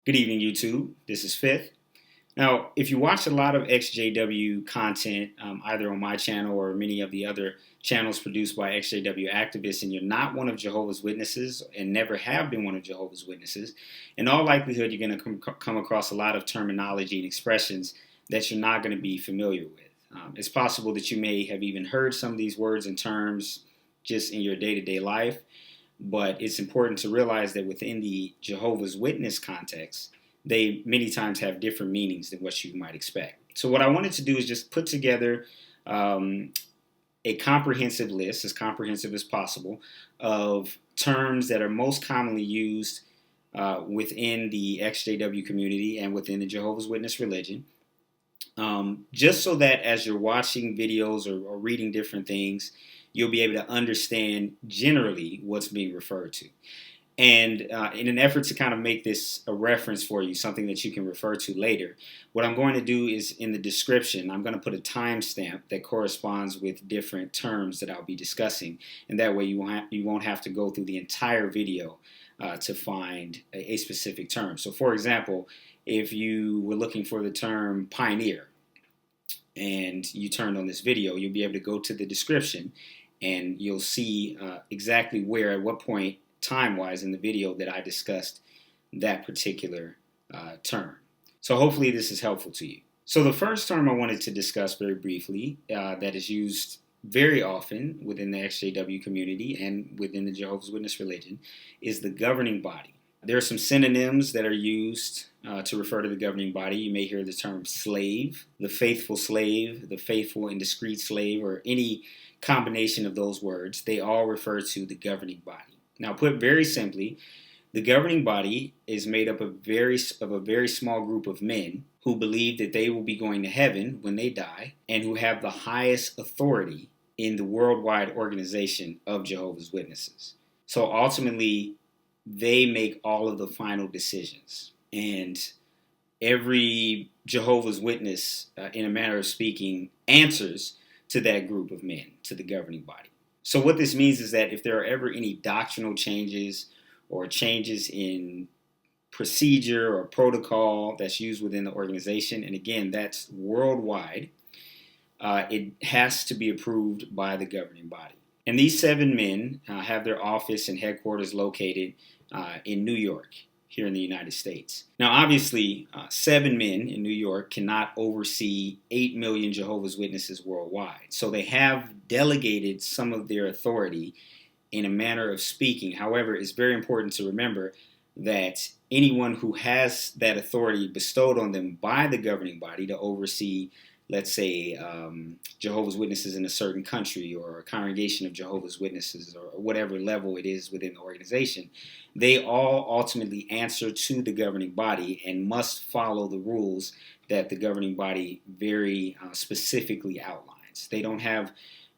Good evening, YouTube. This is Fifth. Now, if you watch a lot of ExJW content, either on my channel or many of the other channels produced by ExJW activists, and you're not one of Jehovah's Witnesses and never have been one of Jehovah's Witnesses, in all likelihood, you're going to come across a lot of terminology and expressions that you're not going to be familiar with. It's possible that you may have even heard some of these words and terms just in your day-to-day life. But it's important to realize that within the Jehovah's Witness context, they many times have different meanings than what you might expect. So what I wanted to do is just put together a comprehensive list, as comprehensive as possible, of terms that are most commonly used within the ExJW community and within the Jehovah's Witness religion. Just so that as you're watching videos or reading different things, you'll be able to understand generally what's being referred to. And in an effort to kind of make this a reference for you, something that you can refer to later, what I'm going to do is in the description, I'm going to put a timestamp that corresponds with different terms that I'll be discussing. And that way you won't have to go through the entire video to find a specific term. So for example, if you were looking for the term pioneer and you turned on this video, you'll be able to go to the description and you'll see exactly where, at what point, time-wise in the video that I discussed that particular term. So hopefully this is helpful to you. So the first term I wanted to discuss very briefly that is used very often within the ExJW community and within the Jehovah's Witness religion is the governing body. There are some synonyms that are used to refer to the governing body. You may hear the term slave, the faithful and discreet slave, or any combination of those words. They all refer to the governing body. Now, put very simply, the governing body is made up of a very small group of men who believe that they will be going to heaven when they die and who have the highest authority in the worldwide organization of Jehovah's Witnesses. So ultimately, they make all of the final decisions. And every Jehovah's Witness, in a manner of speaking, answers to that group of men, to the governing body. So what this means is that if there are ever any doctrinal changes or changes in procedure or protocol that's used within the organization, and again, that's worldwide, it has to be approved by the governing body. And these 7 men have their office and headquarters located in New York, here in the United States. Now, obviously, 7 men in New York cannot oversee 8 million Jehovah's Witnesses worldwide. So they have delegated some of their authority in a manner of speaking. However, it's very important to remember that anyone who has that authority bestowed on them by the governing body to oversee, let's say, Jehovah's Witnesses in a certain country or a congregation of Jehovah's Witnesses or whatever level it is within the organization, they all ultimately answer to the governing body and must follow the rules that the governing body very specifically outlines. They don't have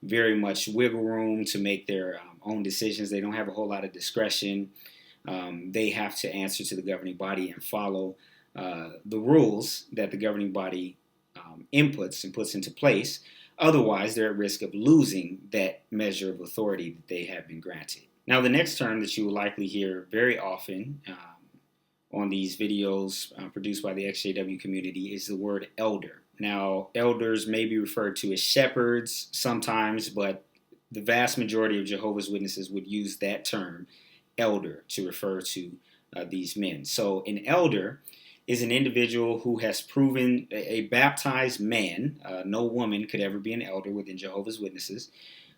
very much wiggle room to make their own decisions. They don't have a whole lot of discretion. They have to answer to the governing body and follow the rules that the governing body inputs and puts into place. Otherwise, they're at risk of losing that measure of authority that they have been granted. Now, the next term that you will likely hear very often on these videos produced by the ExJW community is the word elder. Now, elders may be referred to as shepherds sometimes, but the vast majority of Jehovah's Witnesses would use that term, elder, to refer to these men. So an elder is an individual who has proven a baptized man. No woman could ever be an elder within Jehovah's Witnesses.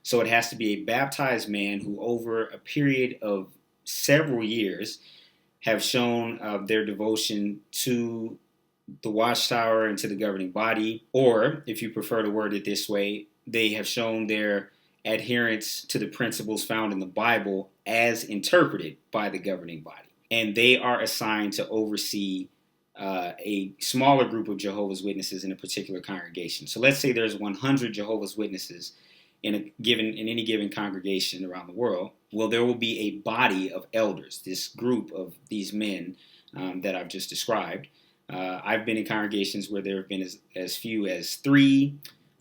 So it has to be a baptized man who over a period of several years have shown their devotion to the watchtower and to the governing body. Or, if you prefer to word it this way, they have shown their adherence to the principles found in the Bible as interpreted by the governing body. And they are assigned to oversee a smaller group of Jehovah's Witnesses in a particular congregation. So let's say there's 100 Jehovah's Witnesses in any given congregation around the world. Well, there will be a body of elders, this group of these men that I've just described. I've been in congregations where there have been as few as 3.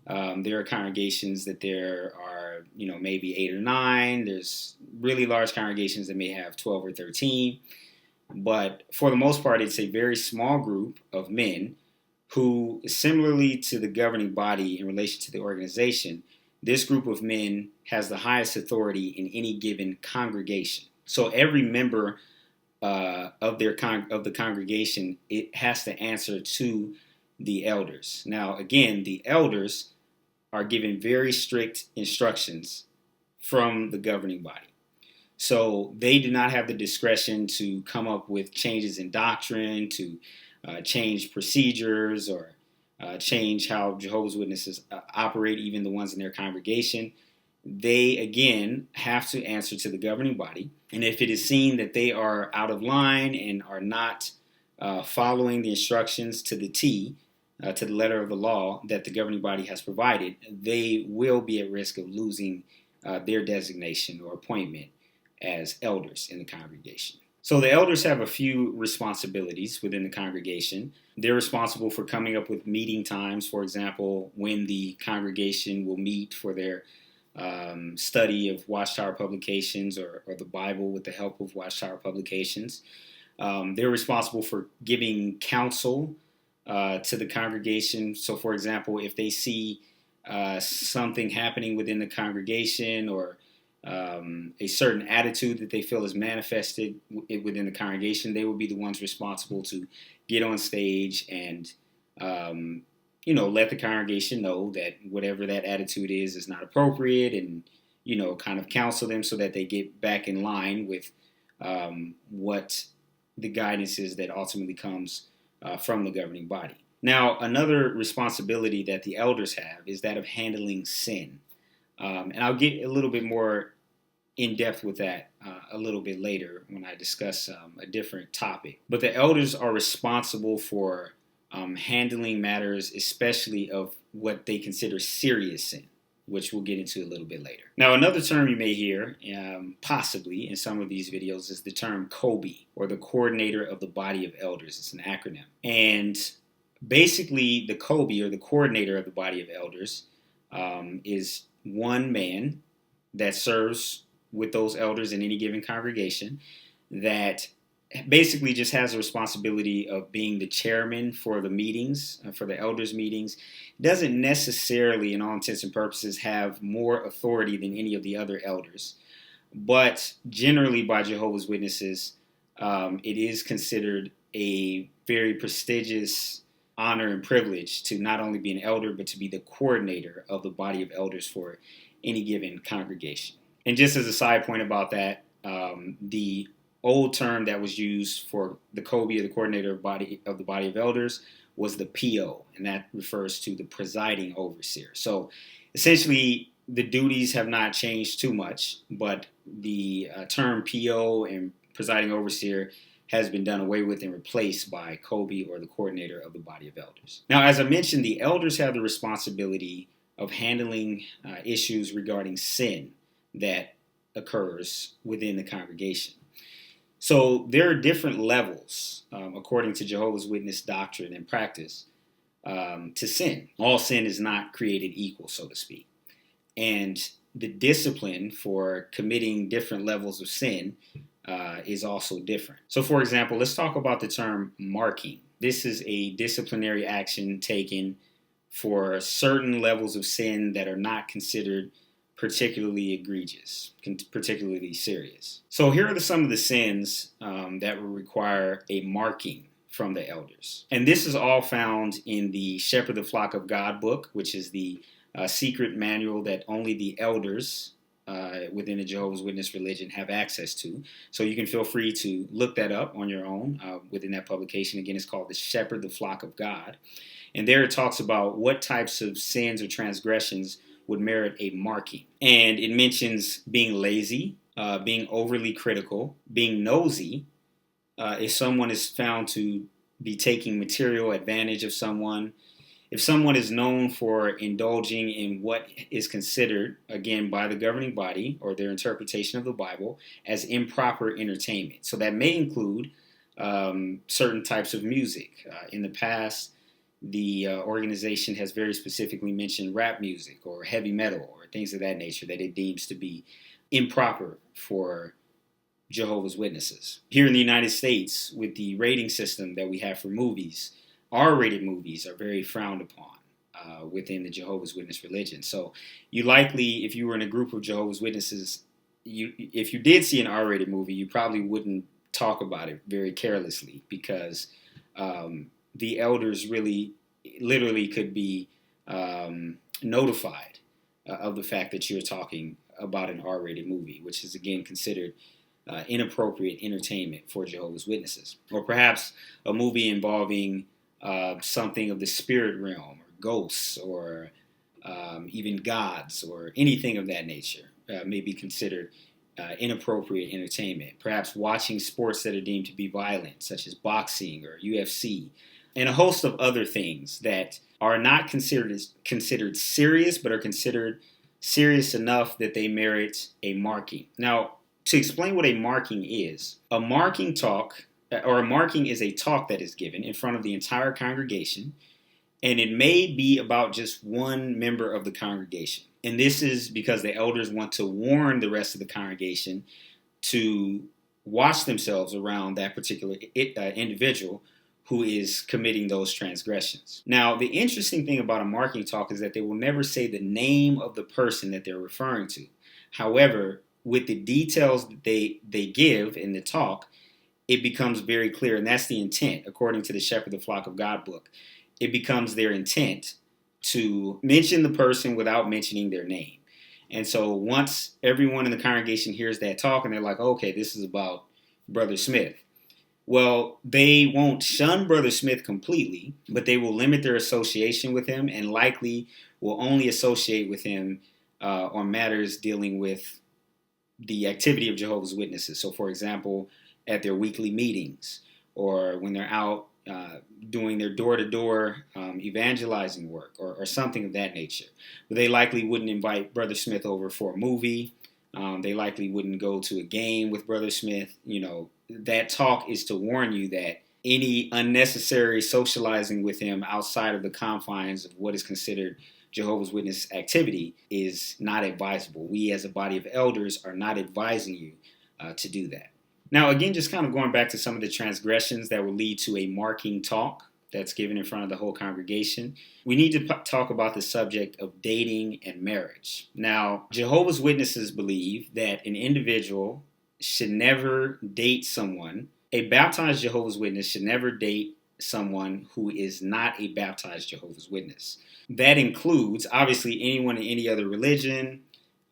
There are congregations that there are, maybe 8 or 9. There's really large congregations that may have 12 or 13. But for the most part, it's a very small group of men who, similarly to the governing body in relation to the organization, this group of men has the highest authority in any given congregation. So every member of the congregation, it has to answer to the elders. Now, again, the elders are given very strict instructions from the governing body. So they do not have the discretion to come up with changes in doctrine, to change procedures, or change how Jehovah's Witnesses operate, even the ones in their congregation. They, again, have to answer to the governing body. And if it is seen that they are out of line and are not following the instructions to the T, to the letter of the law that the governing body has provided, they will be at risk of losing their designation or appointment as elders in the congregation. So the elders have a few responsibilities within the congregation. They're responsible for coming up with meeting times, for example, when the congregation will meet for their study of Watchtower publications or the Bible with the help of Watchtower publications. They're responsible for giving counsel to the congregation. So, for example, if they see something happening within the congregation or a certain attitude that they feel is manifested within the congregation, they will be the ones responsible to get on stage and let the congregation know that whatever that attitude is not appropriate, and kind of counsel them so that they get back in line with what the guidance is that ultimately comes from the governing body. Now, another responsibility that the elders have is that of handling sin. And I'll get a little bit more in depth with that a little bit later when I discuss a different topic. But the elders are responsible for handling matters, especially of what they consider serious sin, which we'll get into a little bit later. Now, another term you may hear, possibly in some of these videos, is the term COBE, or the Coordinator of the Body of Elders. It's an acronym. And basically, the COBE, or the Coordinator of the Body of Elders, is one man that serves with those elders in any given congregation that basically just has the responsibility of being the chairman for the meetings, for the elders' meetings. Doesn't necessarily, in all intents and purposes, have more authority than any of the other elders. But generally, by Jehovah's Witnesses, it is considered a very prestigious honor and privilege to not only be an elder, but to be the coordinator of the body of elders for any given congregation. And just as a side point about that, the old term that was used for the COBE, or the coordinator of the body of elders, was the PO, and that refers to the presiding overseer. So essentially, the duties have not changed too much, but the term PO and presiding overseer has been done away with and replaced by COBE, or the coordinator of the body of elders. Now, as I mentioned, the elders have the responsibility of handling issues regarding sin that occurs within the congregation. So there are different levels, according to Jehovah's Witness doctrine and practice, to sin. All sin is not created equal, so to speak. And the discipline for committing different levels of sin is also different. So, for example, let's talk about the term marking. This is a disciplinary action taken for certain levels of sin that are not considered particularly egregious, particularly serious. So here are some of the sins that will require a marking from the elders. And this is all found in the Shepherd the Flock of God book, which is the secret manual that only the elders within the Jehovah's Witness religion have access to. So you can feel free to look that up on your own within that publication. Again, it's called the Shepherd the Flock of God. And there it talks about what types of sins or transgressions would merit a marking. And it mentions being lazy, being overly critical, being nosy. If someone is found to be taking material advantage of someone, if someone is known for indulging in what is considered, again, by the governing body or their interpretation of the Bible as improper entertainment. So that may include certain types of music. In the past, the organization has very specifically mentioned rap music or heavy metal or things of that nature that it deems to be improper for Jehovah's Witnesses. Here in the United States, with the rating system that we have for movies, R-rated movies are very frowned upon within the Jehovah's Witness religion. So you likely, if you were in a group of Jehovah's Witnesses, if you did see an R-rated movie, you probably wouldn't talk about it very carelessly, because the elders really, literally could be notified of the fact that you're talking about an R-rated movie, which is again considered inappropriate entertainment for Jehovah's Witnesses. Or perhaps a movie involving something of the spirit realm, or ghosts, or even gods, or anything of that nature may be considered inappropriate entertainment. Perhaps watching sports that are deemed to be violent, such as boxing or UFC, and a host of other things that are not considered serious, but are considered serious enough that they merit a marking. Now, to explain what a marking is, a marking is a talk that is given in front of the entire congregation, and it may be about just one member of the congregation. And this is because the elders want to warn the rest of the congregation to watch themselves around that particular individual who is committing those transgressions. Now, the interesting thing about a marking talk is that they will never say the name of the person that they're referring to. However, with the details that they give in the talk, it becomes very clear, and that's the intent, according to the Shepherd the Flock of God book. It becomes their intent to mention the person without mentioning their name. And so once everyone in the congregation hears that talk, and they're like, okay, this is about Brother Smith. Well, they won't shun Brother Smith completely, but they will limit their association with him, and likely will only associate with him on matters dealing with the activity of Jehovah's Witnesses. So, for example, at their weekly meetings, or when they're out doing their door-to-door evangelizing work, or something of that nature. But they likely wouldn't invite Brother Smith over for a movie. They likely wouldn't go to a game with Brother Smith. That talk is to warn you that any unnecessary socializing with him outside of the confines of what is considered Jehovah's Witness activity is not advisable. We as a body of elders are not advising you to do that. Now, again, just kind of going back to some of the transgressions that will lead to a marking talk that's given in front of the whole congregation, we need to talk about the subject of dating and marriage. Now, Jehovah's Witnesses believe that an individual should never date someone. A baptized Jehovah's Witness should never date someone who is not a baptized Jehovah's Witness. That includes, obviously, anyone in any other religion,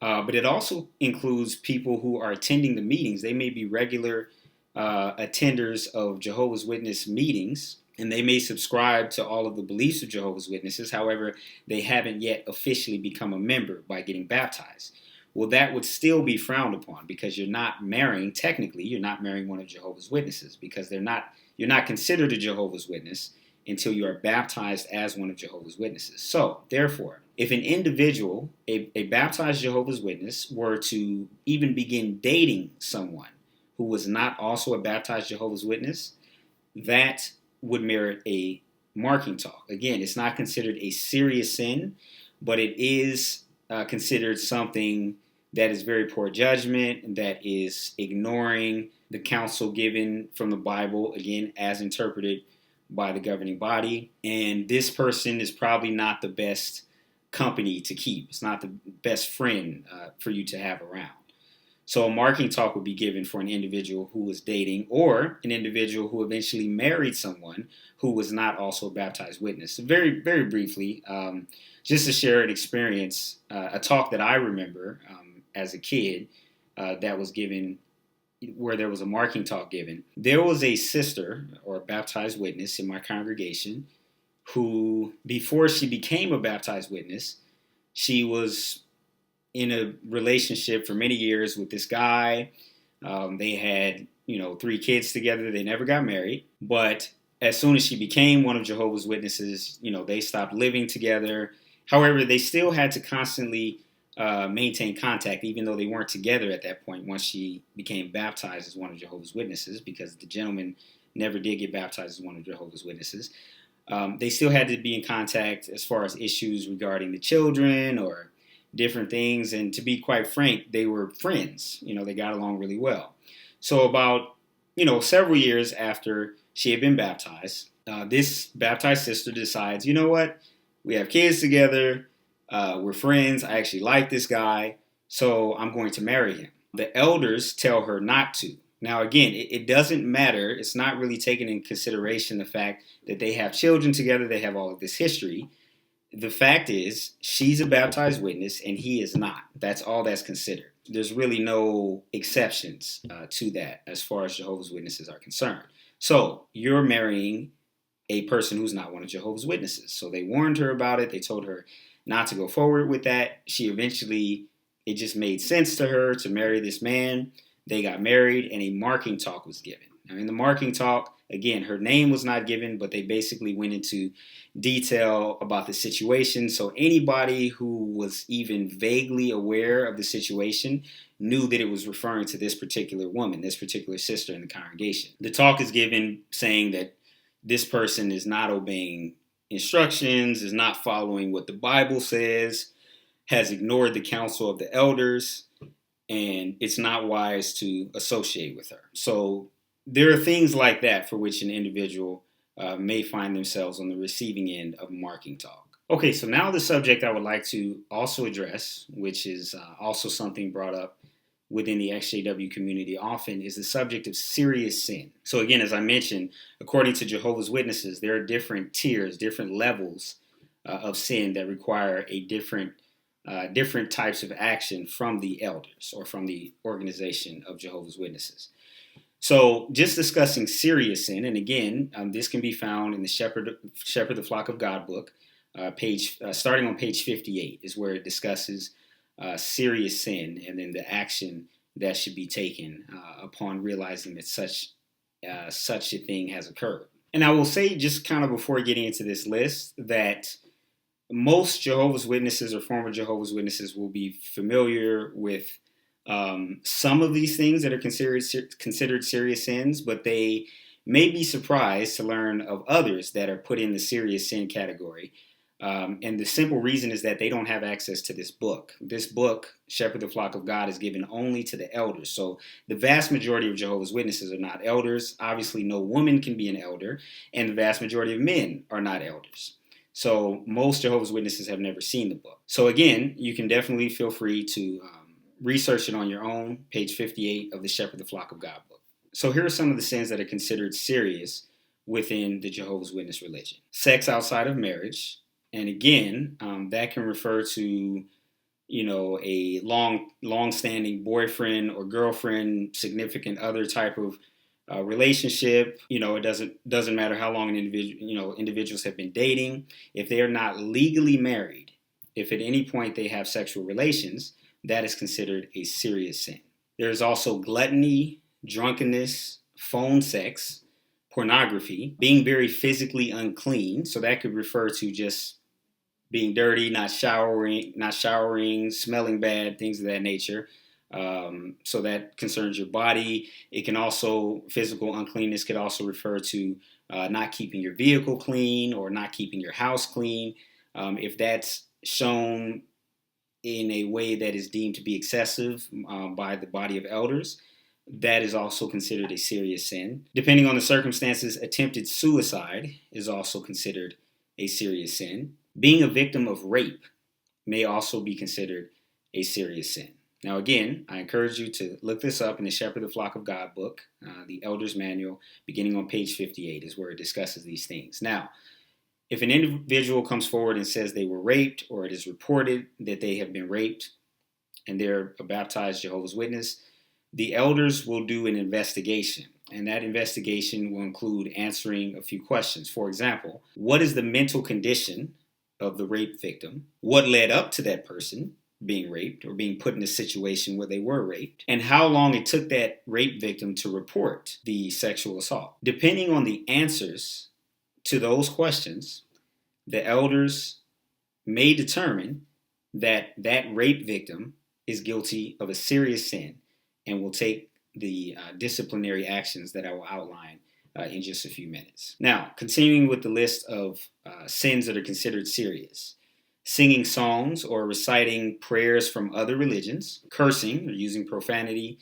but it also includes people who are attending the meetings. They may be regular attenders of Jehovah's Witness meetings, and they may subscribe to all of the beliefs of Jehovah's Witnesses. However, they haven't yet officially become a member by getting baptized. Well, that would still be frowned upon, because you're not marrying one of Jehovah's Witnesses, because you're not considered a Jehovah's Witness until you are baptized as one of Jehovah's Witnesses. So, therefore, if an individual, a baptized Jehovah's Witness, were to even begin dating someone who was not also a baptized Jehovah's Witness, that would merit a marking talk. Again, it's not considered a serious sin, but it is considered something that is very poor judgment, that is ignoring the counsel given from the Bible, again, as interpreted by the governing body. And this person is probably not the best company to keep. It's not the best friend for you to have around. So a marking talk would be given for an individual who was dating, or an individual who eventually married someone who was not also a baptized witness. So very, very briefly, just to share an experience, a talk that I remember as a kid that was given, where there was a marking talk given. There was a sister, or a baptized witness, in my congregation who, before she became a baptized witness, she was in a relationship for many years with this guy. They had, 3 kids together. They never got married. But as soon as she became one of Jehovah's Witnesses, they stopped living together. However, they still had to constantly maintain contact, even though they weren't together at that point once she became baptized as one of Jehovah's Witnesses, because the gentleman never did get baptized as one of Jehovah's Witnesses. They still had to be in contact as far as issues regarding the children or different things. And to be quite frank, they were friends. They got along really well. So about, several years after she had been baptized, this baptized sister decides, you know what? We have kids together. We're friends. I actually like this guy. So I'm going to marry him. The elders tell her not to. Now, again, it doesn't matter. It's not really taking in consideration the fact that they have children together. They have all of this history. The fact is, she's a baptized witness and he is not. That's all that's considered. There's really no exceptions to that as far as Jehovah's Witnesses are concerned. So you're marrying a person who's not one of Jehovah's Witnesses. So they warned her about it. They told her not to go forward with that. She eventually, it just made sense to her to marry this man. They got married and a marking talk was given. Now, in the marking talk, again, her name was not given, but they basically went into detail about the situation. So anybody who was even vaguely aware of the situation knew that it was referring to this particular woman, this particular sister in the congregation. The talk is given saying that this person is not obeying instructions, is not following what the Bible says, has ignored the counsel of the elders, and it's not wise to associate with her. So there are things like that for which an individual may find themselves on the receiving end of marking talk. Okay, so now the subject I would like to also address, which is also something brought up within the ExJW community often, is the subject of serious sin. So again, as I mentioned, according to Jehovah's Witnesses, there are different tiers, different levels of sin that require a different types of action from the elders or from the organization of Jehovah's Witnesses. So just discussing serious sin, and again, this can be found in the Shepherd the Flock of God book, starting on page 58 is where it discusses serious sin and then the action that should be taken upon realizing that such a thing has occurred. And I will say, just kind of before getting into this list, that most Jehovah's Witnesses or former Jehovah's Witnesses will be familiar with some of these things that are considered serious sins, but they may be surprised to learn of others that are put in the serious sin category. And the simple reason is that they don't have access to this book. This book, Shepherd the Flock of God, is given only to the elders. So the vast majority of Jehovah's Witnesses are not elders. Obviously, no woman can be an elder, and the vast majority of men are not elders. So most Jehovah's Witnesses have never seen the book. So again, you can definitely feel free to research it on your own, page 58 of the Shepherd the Flock of God book. So here are some of the sins that are considered serious within the Jehovah's Witness religion. Sex outside of marriage. And again, that can refer to, a long-standing boyfriend or girlfriend, significant other type of relationship. It doesn't matter how long individuals have been dating. If they are not legally married, if at any point they have sexual relations, that is considered a serious sin. There's also gluttony, drunkenness, phone sex, pornography, being very physically unclean. So that could refer to just being dirty, not showering, smelling bad, things of that nature. So that concerns your body. It can also, physical uncleanness could also refer to not keeping your vehicle clean or not keeping your house clean. If that's shown in a way that is deemed to be excessive by the body of elders, that is also considered a serious sin. Depending on the circumstances, attempted suicide is also considered a serious sin. Being a victim of rape may also be considered a serious sin. Now, again, I encourage you to look this up in the Shepherd the Flock of God book, the Elder's Manual, beginning on page 58 is where it discusses these things. Now, if an individual comes forward and says they were raped, or it is reported that they have been raped and they're a baptized Jehovah's Witness, the elders will do an investigation. And that investigation will include answering a few questions. For example, what is the mental condition of the rape victim? What led up to that person being raped or being put in a situation where they were raped? And how long it took that rape victim to report the sexual assault? Depending on the answers to those questions, the elders may determine that that rape victim is guilty of a serious sin and will take the disciplinary actions that I will outline in just a few minutes. Now, continuing with the list of sins that are considered serious: singing songs or reciting prayers from other religions, cursing or using profanity,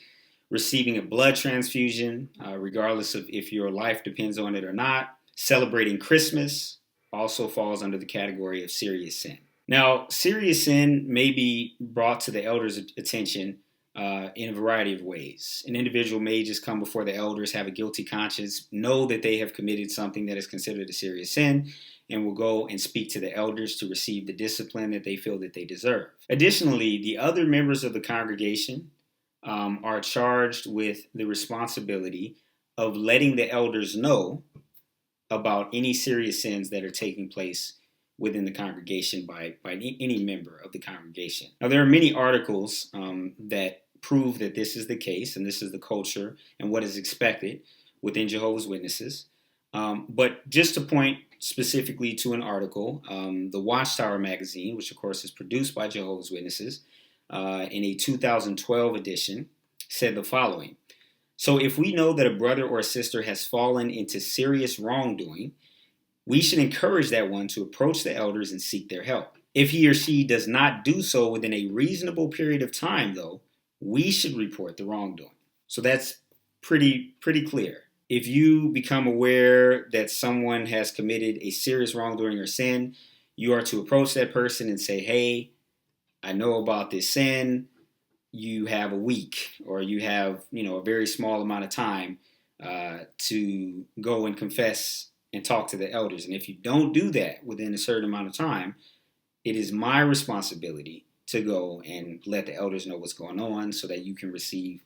receiving a blood transfusion, regardless of if your life depends on it or not. Celebrating Christmas also falls under the category of serious sin. Now, serious sin may be brought to the elders' attention in a variety of ways. An individual may just come before the elders, have a guilty conscience, know that they have committed something that is considered a serious sin, and will go and speak to the elders to receive the discipline that they feel that they deserve. Additionally, the other members of the congregation are charged with the responsibility of letting the elders know about any serious sins that are taking place within the congregation by any member of the congregation. Now, there are many articles that prove that this is the case, and this is the culture and what is expected within Jehovah's Witnesses. But just to point specifically to an article, the Watchtower magazine, which of course is produced by Jehovah's Witnesses, in a 2012 edition, said the following. So if we know that a brother or a sister has fallen into serious wrongdoing, we should encourage that one to approach the elders and seek their help. If he or she does not do so within a reasonable period of time, though, we should report the wrongdoing. So that's pretty clear. If you become aware that someone has committed a serious wrongdoing or sin, you are to approach that person and say, hey, I know about this sin. You have a week, or you have, a very small amount of time to go and confess and talk to the elders. And if you don't do that within a certain amount of time, it is my responsibility to go and let the elders know what's going on so that you can receive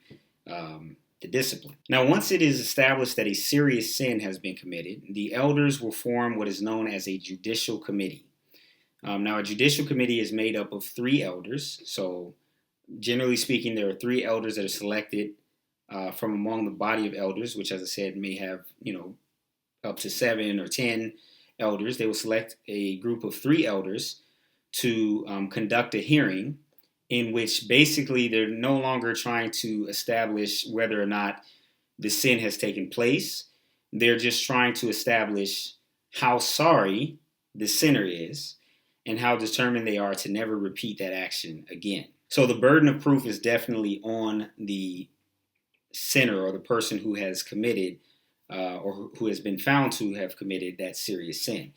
the discipline. Now, once it is established that a serious sin has been committed, the elders will form what is known as a judicial committee. Now, a judicial committee is made up of 3 elders. So, generally speaking, there are 3 elders that are selected from among the body of elders, which, as I said, may have, up to 7 or 10 elders. They will select a group of 3 elders to conduct a hearing in which basically they're no longer trying to establish whether or not the sin has taken place. They're just trying to establish how sorry the sinner is and how determined they are to never repeat that action again. So the burden of proof is definitely on the sinner or the person who has committed or who has been found to have committed that serious sin.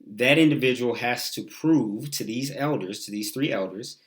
That individual has to prove to these elders, to these 3 elders,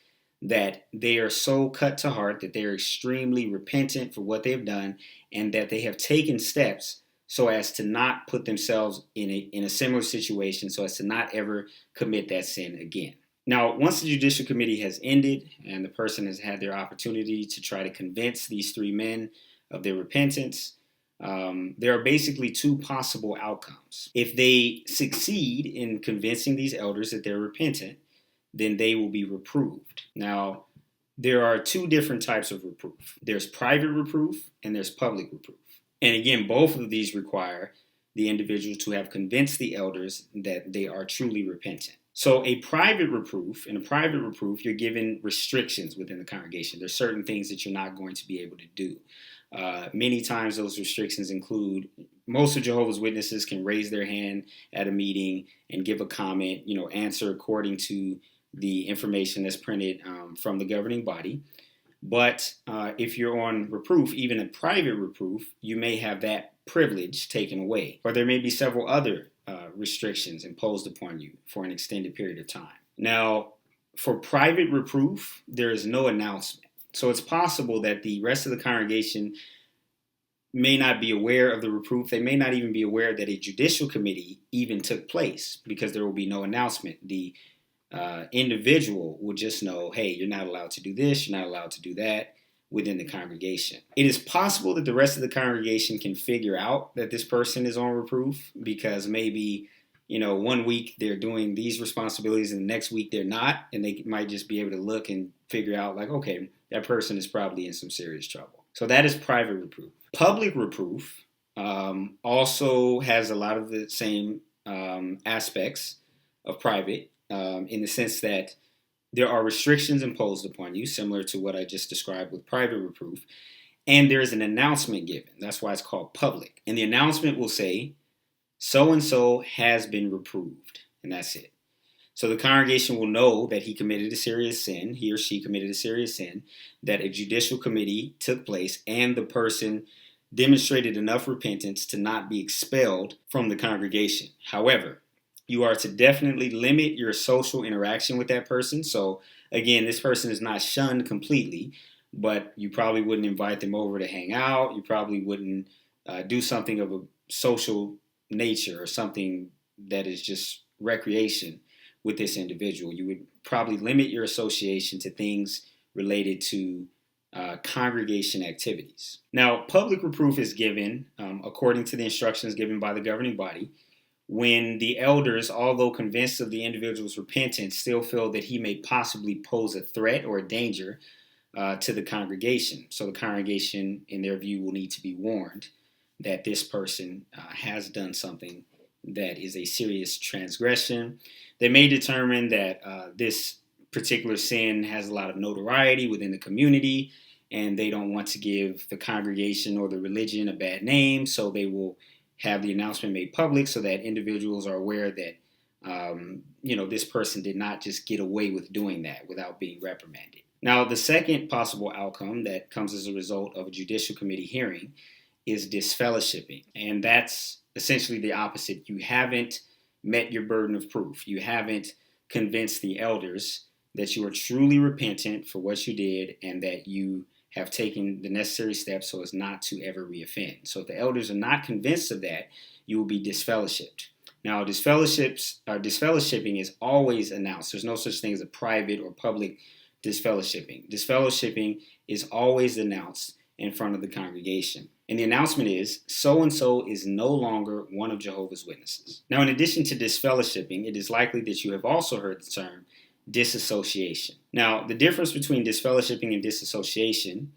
that they are so cut to heart, that they are extremely repentant for what they have done, and that they have taken steps so as to not put themselves in a similar situation, so as to not ever commit that sin again. Now, once the judicial committee has ended and the person has had their opportunity to try to convince these 3 men of their repentance, there are basically 2 possible outcomes. If they succeed in convincing these elders that they're repentant, then they will be reproved. Now, there are 2 different types of reproof. There's private reproof and there's public reproof. And again, both of these require the individual to have convinced the elders that they are truly repentant. So a private reproof, in a private reproof, you're given restrictions within the congregation. There's certain things that you're not going to be able to do. Many times those restrictions include, most of Jehovah's Witnesses can raise their hand at a meeting and give a comment, answer according to the information that's printed from the governing body. But if you're on reproof, even a private reproof, you may have that privilege taken away. Or there may be several other restrictions imposed upon you for an extended period of time. Now, for private reproof, there is no announcement. So it's possible that the rest of the congregation may not be aware of the reproof. They may not even be aware that a judicial committee even took place because there will be no announcement. The individual will just know, hey, you're not allowed to do this, you're not allowed to do that within the congregation. It is possible that the rest of the congregation can figure out that this person is on reproof because maybe, 1 week they're doing these responsibilities and the next week they're not, and they might just be able to look and figure out like, okay, that person is probably in some serious trouble. So that is private reproof. Public reproof also has a lot of the same aspects of private in the sense that there are restrictions imposed upon you, similar to what I just described with private reproof, and there is an announcement given. That's why it's called public. And the announcement will say, so-and-so has been reproved, and that's it. So the congregation will know that he committed a serious sin, he or she committed a serious sin, that a judicial committee took place, and the person demonstrated enough repentance to not be expelled from the congregation. However, you are to definitely limit your social interaction with that person. So again, this person is not shunned completely, but you probably wouldn't invite them over to hang out. You probably wouldn't do something of a social nature or something that is just recreation with this individual. You would probably limit your association to things related to congregation activities. Now, public reproof is given according to the instructions given by the governing body when the elders, although convinced of the individual's repentance, still feel that he may possibly pose a threat or a danger to the congregation. So the congregation, in their view, will need to be warned that this person has done something that is a serious transgression. They may determine that this particular sin has a lot of notoriety within the community, and they don't want to give the congregation or the religion a bad name, so they will have the announcement made public so that individuals are aware that this person did not just get away with doing that without being reprimanded. Now, the second possible outcome that comes as a result of a judicial committee hearing is disfellowshipping, and that's essentially the opposite. You haven't met your burden of proof. You haven't convinced the elders that you are truly repentant for what you did and that you have taken the necessary steps so as not to ever reoffend. So if the elders are not convinced of that, you will be disfellowshipped. Now, disfellowshipping is always announced. There's no such thing as a private or public disfellowshipping. Disfellowshipping is always announced in front of the congregation. And the announcement is, so-and-so is no longer one of Jehovah's Witnesses. Now, in addition to disfellowshipping, it is likely that you have also heard the term disassociation. Now, the difference between disfellowshipping and disassociation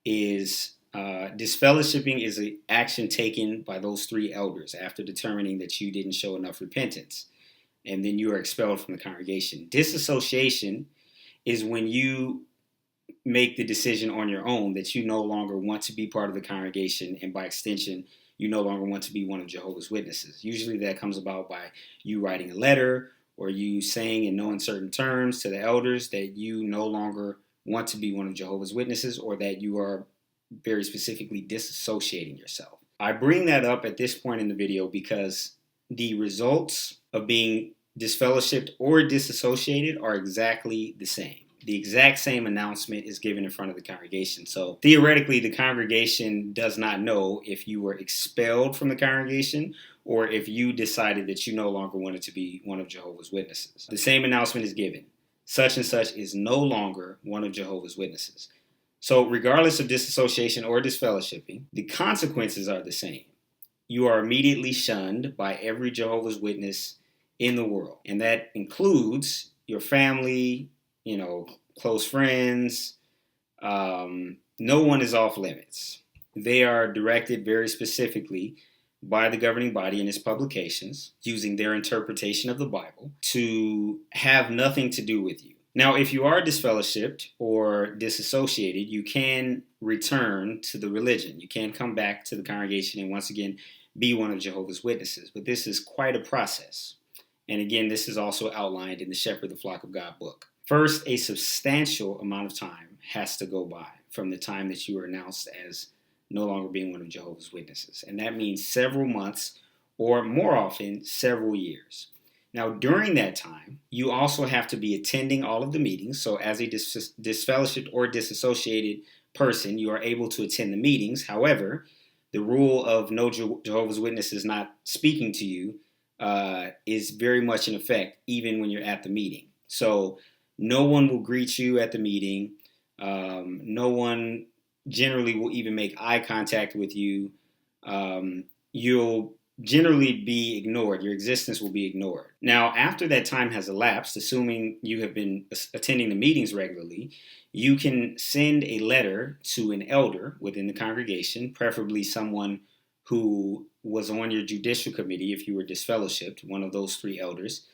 is disfellowshipping is an action taken by those three elders after determining that you didn't show enough repentance, and then you are expelled from the congregation. Disassociation is when you make the decision on your own that you no longer want to be part of the congregation, and by extension, you no longer want to be one of Jehovah's Witnesses. Usually that comes about by you writing a letter or you saying in no uncertain terms to the elders that you no longer want to be one of Jehovah's Witnesses, or that you are very specifically disassociating yourself. I bring that up at this point in the video because the results of being disfellowshipped or disassociated are exactly the same. The exact same announcement is given in front of the congregation. So theoretically, the congregation does not know if you were expelled from the congregation or if you decided that you no longer wanted to be one of Jehovah's Witnesses. The same announcement is given. Such and such is no longer one of Jehovah's Witnesses. So regardless of disassociation or disfellowshipping, the consequences are the same. You are immediately shunned by every Jehovah's Witness in the world. And that includes your family, close friends. No one is off limits. They are directed very specifically by the governing body in its publications, using their interpretation of the Bible, to have nothing to do with you. Now, if you are disfellowshipped or disassociated, you can return to the religion. You can come back to the congregation and once again be one of Jehovah's Witnesses. But this is quite a process. And again, this is also outlined in the Shepherd the Flock of God book. First, a substantial amount of time has to go by from the time that you were announced as no longer being one of Jehovah's Witnesses. And that means several months, or more often, several years. Now, during that time, you also have to be attending all of the meetings. So as a disfellowshipped or disassociated person, you are able to attend the meetings. However, the rule of no Jehovah's Witnesses not speaking to you is very much in effect, even when you're at the meeting. So no one will greet you at the meeting. No one generally will even make eye contact with you. You'll generally be ignored. Your existence will be ignored. Now, after that time has elapsed, assuming you have been attending the meetings regularly, you can send a letter to an elder within the congregation, preferably someone who was on your judicial committee if you were disfellowshipped, one of those three elders.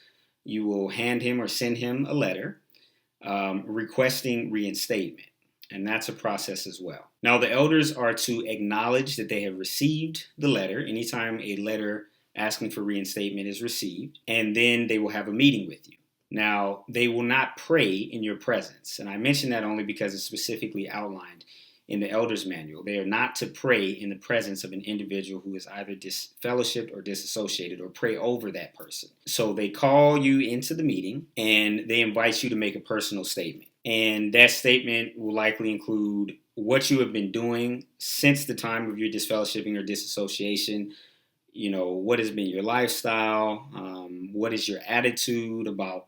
You will hand him or send him a letter requesting reinstatement. And that's a process as well. Now, the elders are to acknowledge that they have received the letter anytime a letter asking for reinstatement is received, and then they will have a meeting with you. Now, they will not pray in your presence. And I mention that only because it's specifically outlined in the Elders Manual. They are not to pray in the presence of an individual who is either disfellowshipped or disassociated, or pray over that person. So they call you into the meeting and they invite you to make a personal statement. And that statement will likely include what you have been doing since the time of your disfellowshipping or disassociation. What has been your lifestyle? What is your attitude about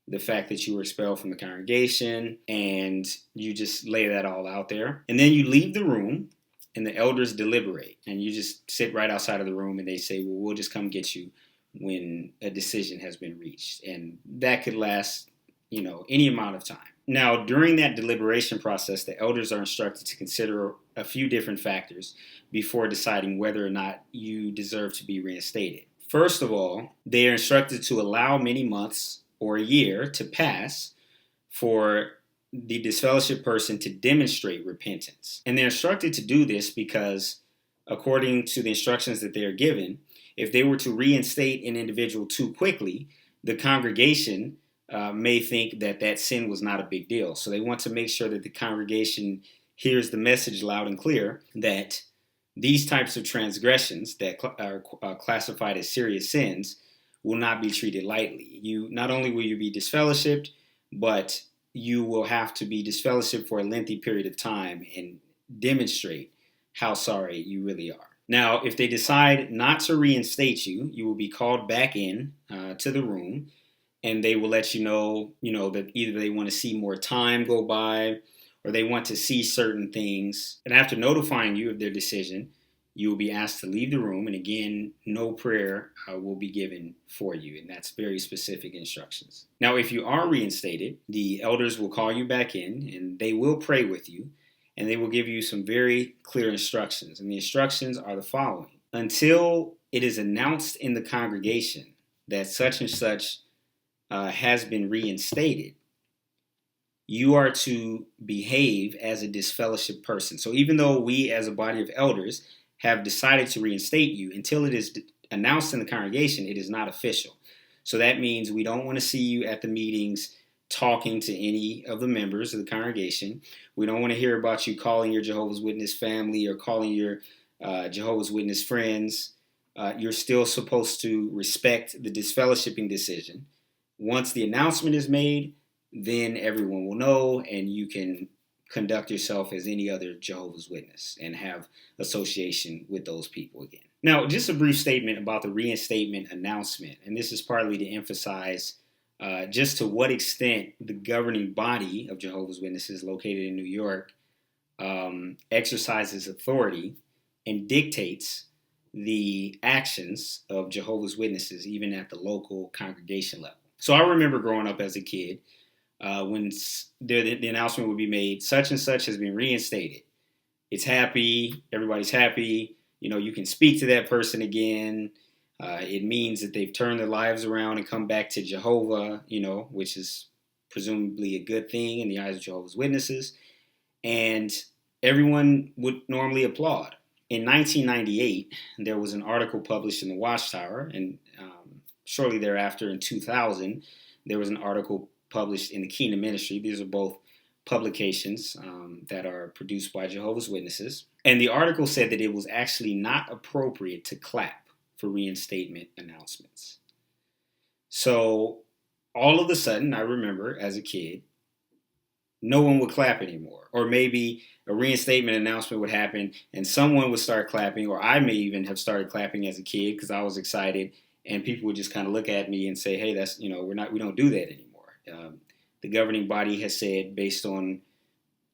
the fact that you were expelled from the congregation? And you just lay that all out there. And then you leave the room and the elders deliberate. And you just sit right outside of the room and they say, well, we'll just come get you when a decision has been reached. And that could last, any amount of time. Now, during that deliberation process, the elders are instructed to consider a few different factors before deciding whether or not you deserve to be reinstated. First of all, they are instructed to allow many months or a year to pass for the disfellowship person to demonstrate repentance. And they're instructed to do this because, according to the instructions that they are given, if they were to reinstate an individual too quickly, the congregation may think that sin was not a big deal. So they want to make sure that the congregation hears the message loud and clear that these types of transgressions that are classified as serious sins will not be treated lightly. Not only will you be disfellowshipped, but you will have to be disfellowshipped for a lengthy period of time and demonstrate how sorry you really are. Now, if they decide not to reinstate you, you will be called back in to the room, and they will let you know, that either they want to see more time go by or they want to see certain things. And after notifying you of their decision, you will be asked to leave the room. And again, no prayer will be given for you. And that's very specific instructions. Now, if you are reinstated, the elders will call you back in and they will pray with you. And they will give you some very clear instructions. And the instructions are the following. Until it is announced in the congregation that such and such has been reinstated, you are to behave as a disfellowship person. So even though we as a body of elders have decided to reinstate you, until it is announced in the congregation, it is not official. So that means we don't want to see you at the meetings talking to any of the members of the congregation. We don't want to hear about you calling your Jehovah's Witness family or calling your Jehovah's Witness friends. You're still supposed to respect the disfellowshipping decision. Once the announcement is made, then everyone will know and you can conduct yourself as any other Jehovah's Witness and have association with those people again. Now, just a brief statement about the reinstatement announcement, and this is partly to emphasize just to what extent the governing body of Jehovah's Witnesses located in New York exercises authority and dictates the actions of Jehovah's Witnesses, even at the local congregation level. So I remember growing up as a kid when the announcement would be made, such and such has been reinstated. It's happy. Everybody's happy. You can speak to that person again. It means that they've turned their lives around and come back to Jehovah, which is presumably a good thing in the eyes of Jehovah's Witnesses. And everyone would normally applaud. In 1998, there was an article published in the Watchtower, and shortly thereafter, in 2000, there was an article published in the Kingdom Ministry. These are both publications that are produced by Jehovah's Witnesses. And the article said that it was actually not appropriate to clap for reinstatement announcements. So all of a sudden, I remember as a kid, no one would clap anymore. Or maybe a reinstatement announcement would happen and someone would start clapping, or I may even have started clapping as a kid because I was excited. And people would just kind of look at me and say, hey, that's, we don't do that anymore. The governing body has said, based on,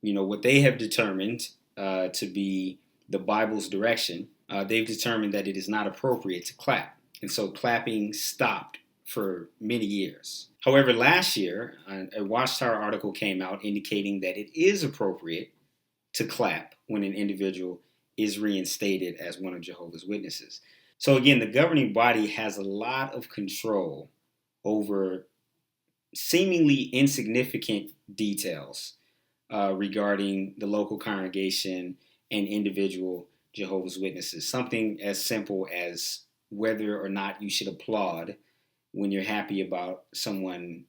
what they have determined to be the Bible's direction, they've determined that it is not appropriate to clap. And so clapping stopped for many years. However, last year, a Watchtower article came out indicating that it is appropriate to clap when an individual is reinstated as one of Jehovah's Witnesses. So again, the governing body has a lot of control over seemingly insignificant details regarding the local congregation and individual Jehovah's Witnesses. Something as simple as whether or not you should applaud when you're happy about someone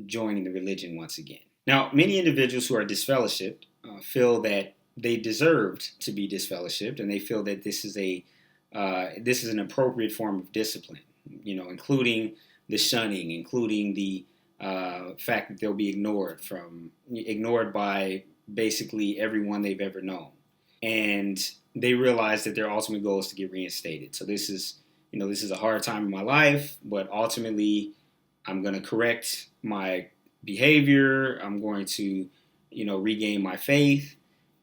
joining the religion once again. Now, many individuals who are disfellowshipped feel that they deserved to be disfellowshipped, and they feel that this is an appropriate form of discipline, including the shunning, including the fact that they'll be ignored by basically everyone they've ever known. And they realize that their ultimate goal is to get reinstated. So this is a hard time in my life, but ultimately I'm going to correct my behavior. I'm going to, regain my faith,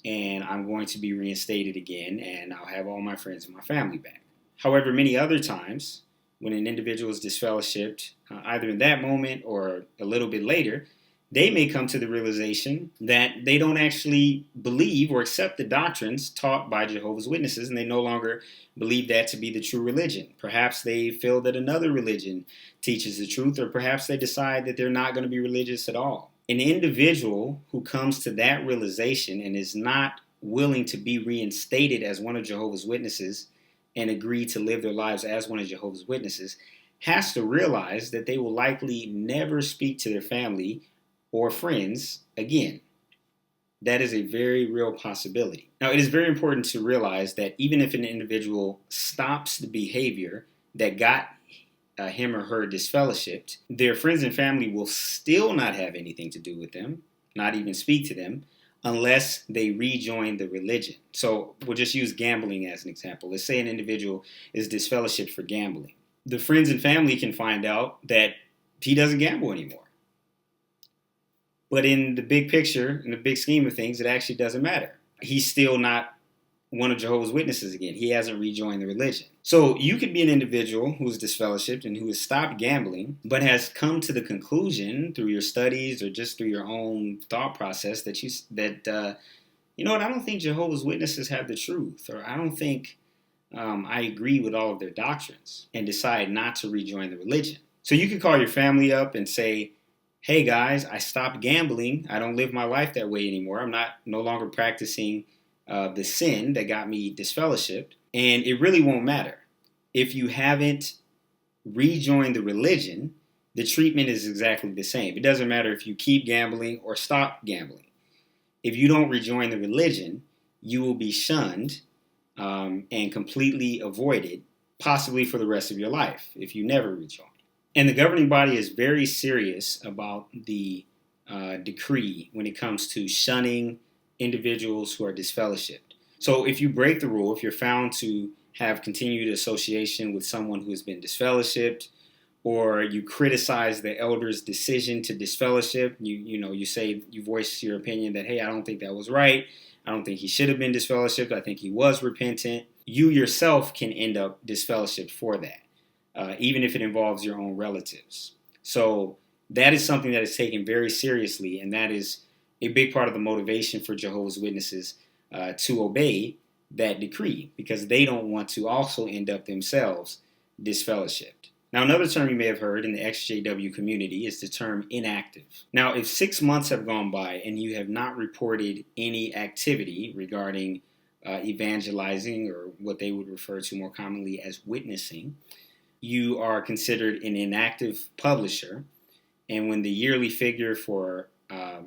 and I'm going to be reinstated again, and I'll have all my friends and my family back. However, many other times when an individual is disfellowshipped, either in that moment or a little bit later, they may come to the realization that they don't actually believe or accept the doctrines taught by Jehovah's Witnesses, and they no longer believe that to be the true religion. Perhaps they feel that another religion teaches the truth, or perhaps they decide that they're not going to be religious at all. An individual who comes to that realization and is not willing to be reinstated as one of Jehovah's Witnesses and agree to live their lives as one of Jehovah's Witnesses has to realize that they will likely never speak to their family or friends again. That is a very real possibility. Now, it is very important to realize that even if an individual stops the behavior that got him or her disfellowshipped, their friends and family will still not have anything to do with them, not even speak to them, unless they rejoin the religion. So we'll just use gambling as an example. Let's say an individual is disfellowshipped for gambling. The friends and family can find out that he doesn't gamble anymore. But in the big picture, in the big scheme of things, it actually doesn't matter. He's still not one of Jehovah's Witnesses again. He hasn't rejoined the religion. So you could be an individual who's disfellowshipped and who has stopped gambling, but has come to the conclusion through your studies or just through your own thought process that I don't think Jehovah's Witnesses have the truth, or I don't think I agree with all of their doctrines, and decide not to rejoin the religion. So you could call your family up and say, hey guys, I stopped gambling. I don't live my life that way anymore. I'm no longer practicing the sin that got me disfellowshipped. And it really won't matter. If you haven't rejoined the religion, the treatment is exactly the same. It doesn't matter if you keep gambling or stop gambling. If you don't rejoin the religion, you will be shunned and completely avoided, possibly for the rest of your life, if you never rejoin. And the governing body is very serious about the decree when it comes to shunning individuals who are disfellowshipped. So if you break the rule, if you're found to have continued association with someone who has been disfellowshipped, or you criticize the elders' decision to disfellowship, you voice your opinion that, hey, I don't think that was right. I don't think he should have been disfellowshipped. I think he was repentant. You yourself can end up disfellowshipped for that. Even if it involves your own relatives. So that is something that is taken very seriously, and that is a big part of the motivation for Jehovah's Witnesses to obey that decree, because they don't want to also end up themselves disfellowshipped. Now, another term you may have heard in the ExJW community is the term inactive. Now, if 6 months have gone by and you have not reported any activity regarding evangelizing, or what they would refer to more commonly as witnessing, you are considered an inactive publisher. And when the yearly figure for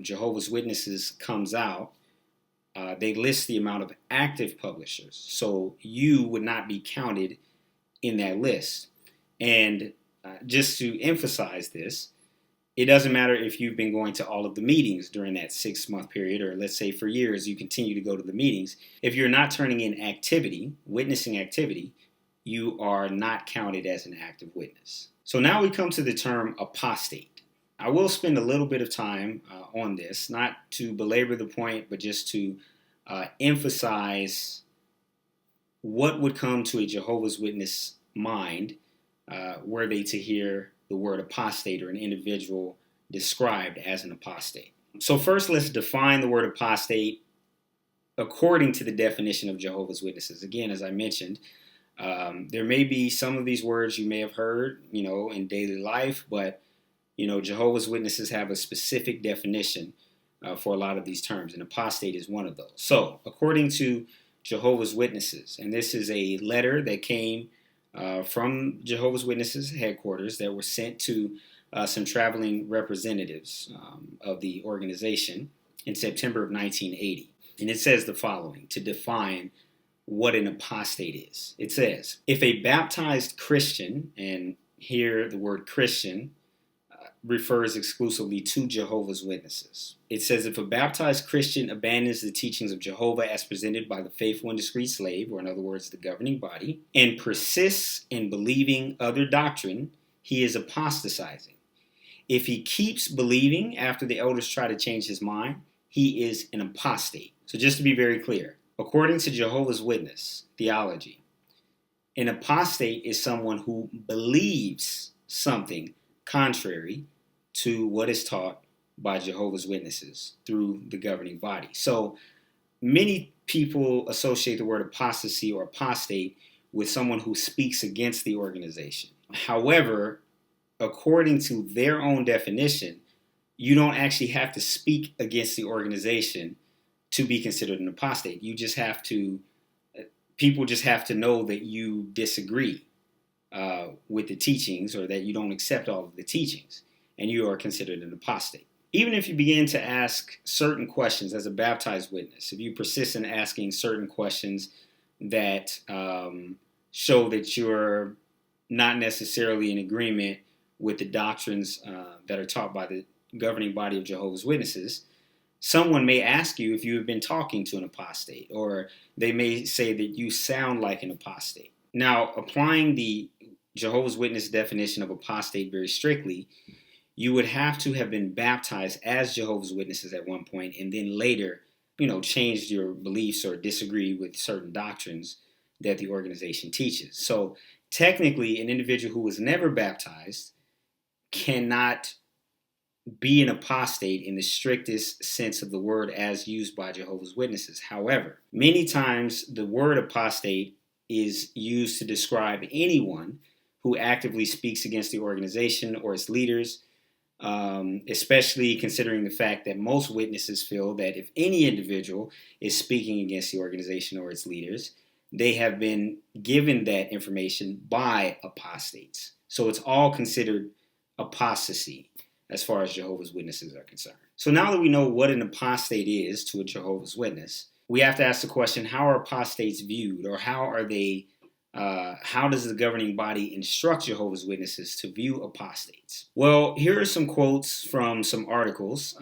Jehovah's Witnesses comes out, they list the amount of active publishers. So you would not be counted in that list. And just to emphasize this, it doesn't matter if you've been going to all of the meetings during that 6-month period, or let's say for years you continue to go to the meetings. If you're not turning in activity, witnessing activity, you are not counted as an active witness. So now we come to the term apostate. I will spend a little bit of time on this, not to belabor the point, but just to emphasize what would come to a Jehovah's Witness mind were they to hear the word apostate, or an individual described as an apostate. So first, let's define the word apostate according to the definition of Jehovah's Witnesses. Again, as I mentioned, there may be some of these words you may have heard, in daily life, but, Jehovah's Witnesses have a specific definition for a lot of these terms, and apostate is one of those. So, according to Jehovah's Witnesses, and this is a letter that came from Jehovah's Witnesses headquarters that were sent to some traveling representatives of the organization in September of 1980. And it says the following to define what an apostate is. It says, if a baptized Christian, and here the word Christian refers exclusively to Jehovah's Witnesses. It says, if a baptized Christian abandons the teachings of Jehovah as presented by the faithful and discreet slave, or in other words, the governing body, and persists in believing other doctrine, he is apostatizing. If he keeps believing after the elders try to change his mind, he is an apostate. So just to be very clear, according to Jehovah's Witness theology, an apostate is someone who believes something contrary to what is taught by Jehovah's Witnesses through the governing body. So many people associate the word apostasy or apostate with someone who speaks against the organization. However, according to their own definition, you don't actually have to speak against the organization to be considered an apostate. People just have to know that you disagree with the teachings, or that you don't accept all of the teachings, and you are considered an apostate. Even if you begin to ask certain questions as a baptized witness, if you persist in asking certain questions that show that you're not necessarily in agreement with the doctrines that are taught by the governing body of Jehovah's Witnesses, someone may ask you if you have been talking to an apostate, or they may say that you sound like an apostate. Now, applying the Jehovah's Witness definition of apostate very strictly, you would have to have been baptized as Jehovah's Witnesses at one point, and then later, changed your beliefs or disagree with certain doctrines that the organization teaches. So technically, an individual who was never baptized cannot be an apostate in the strictest sense of the word as used by Jehovah's Witnesses. However, many times the word apostate is used to describe anyone who actively speaks against the organization or its leaders, especially considering the fact that most witnesses feel that if any individual is speaking against the organization or its leaders, they have been given that information by apostates. So it's all considered apostasy as far as Jehovah's Witnesses are concerned. So now that we know what an apostate is to a Jehovah's Witness, we have to ask the question, how are apostates viewed, or how does the governing body instruct Jehovah's Witnesses to view apostates? Well, here are some quotes from some articles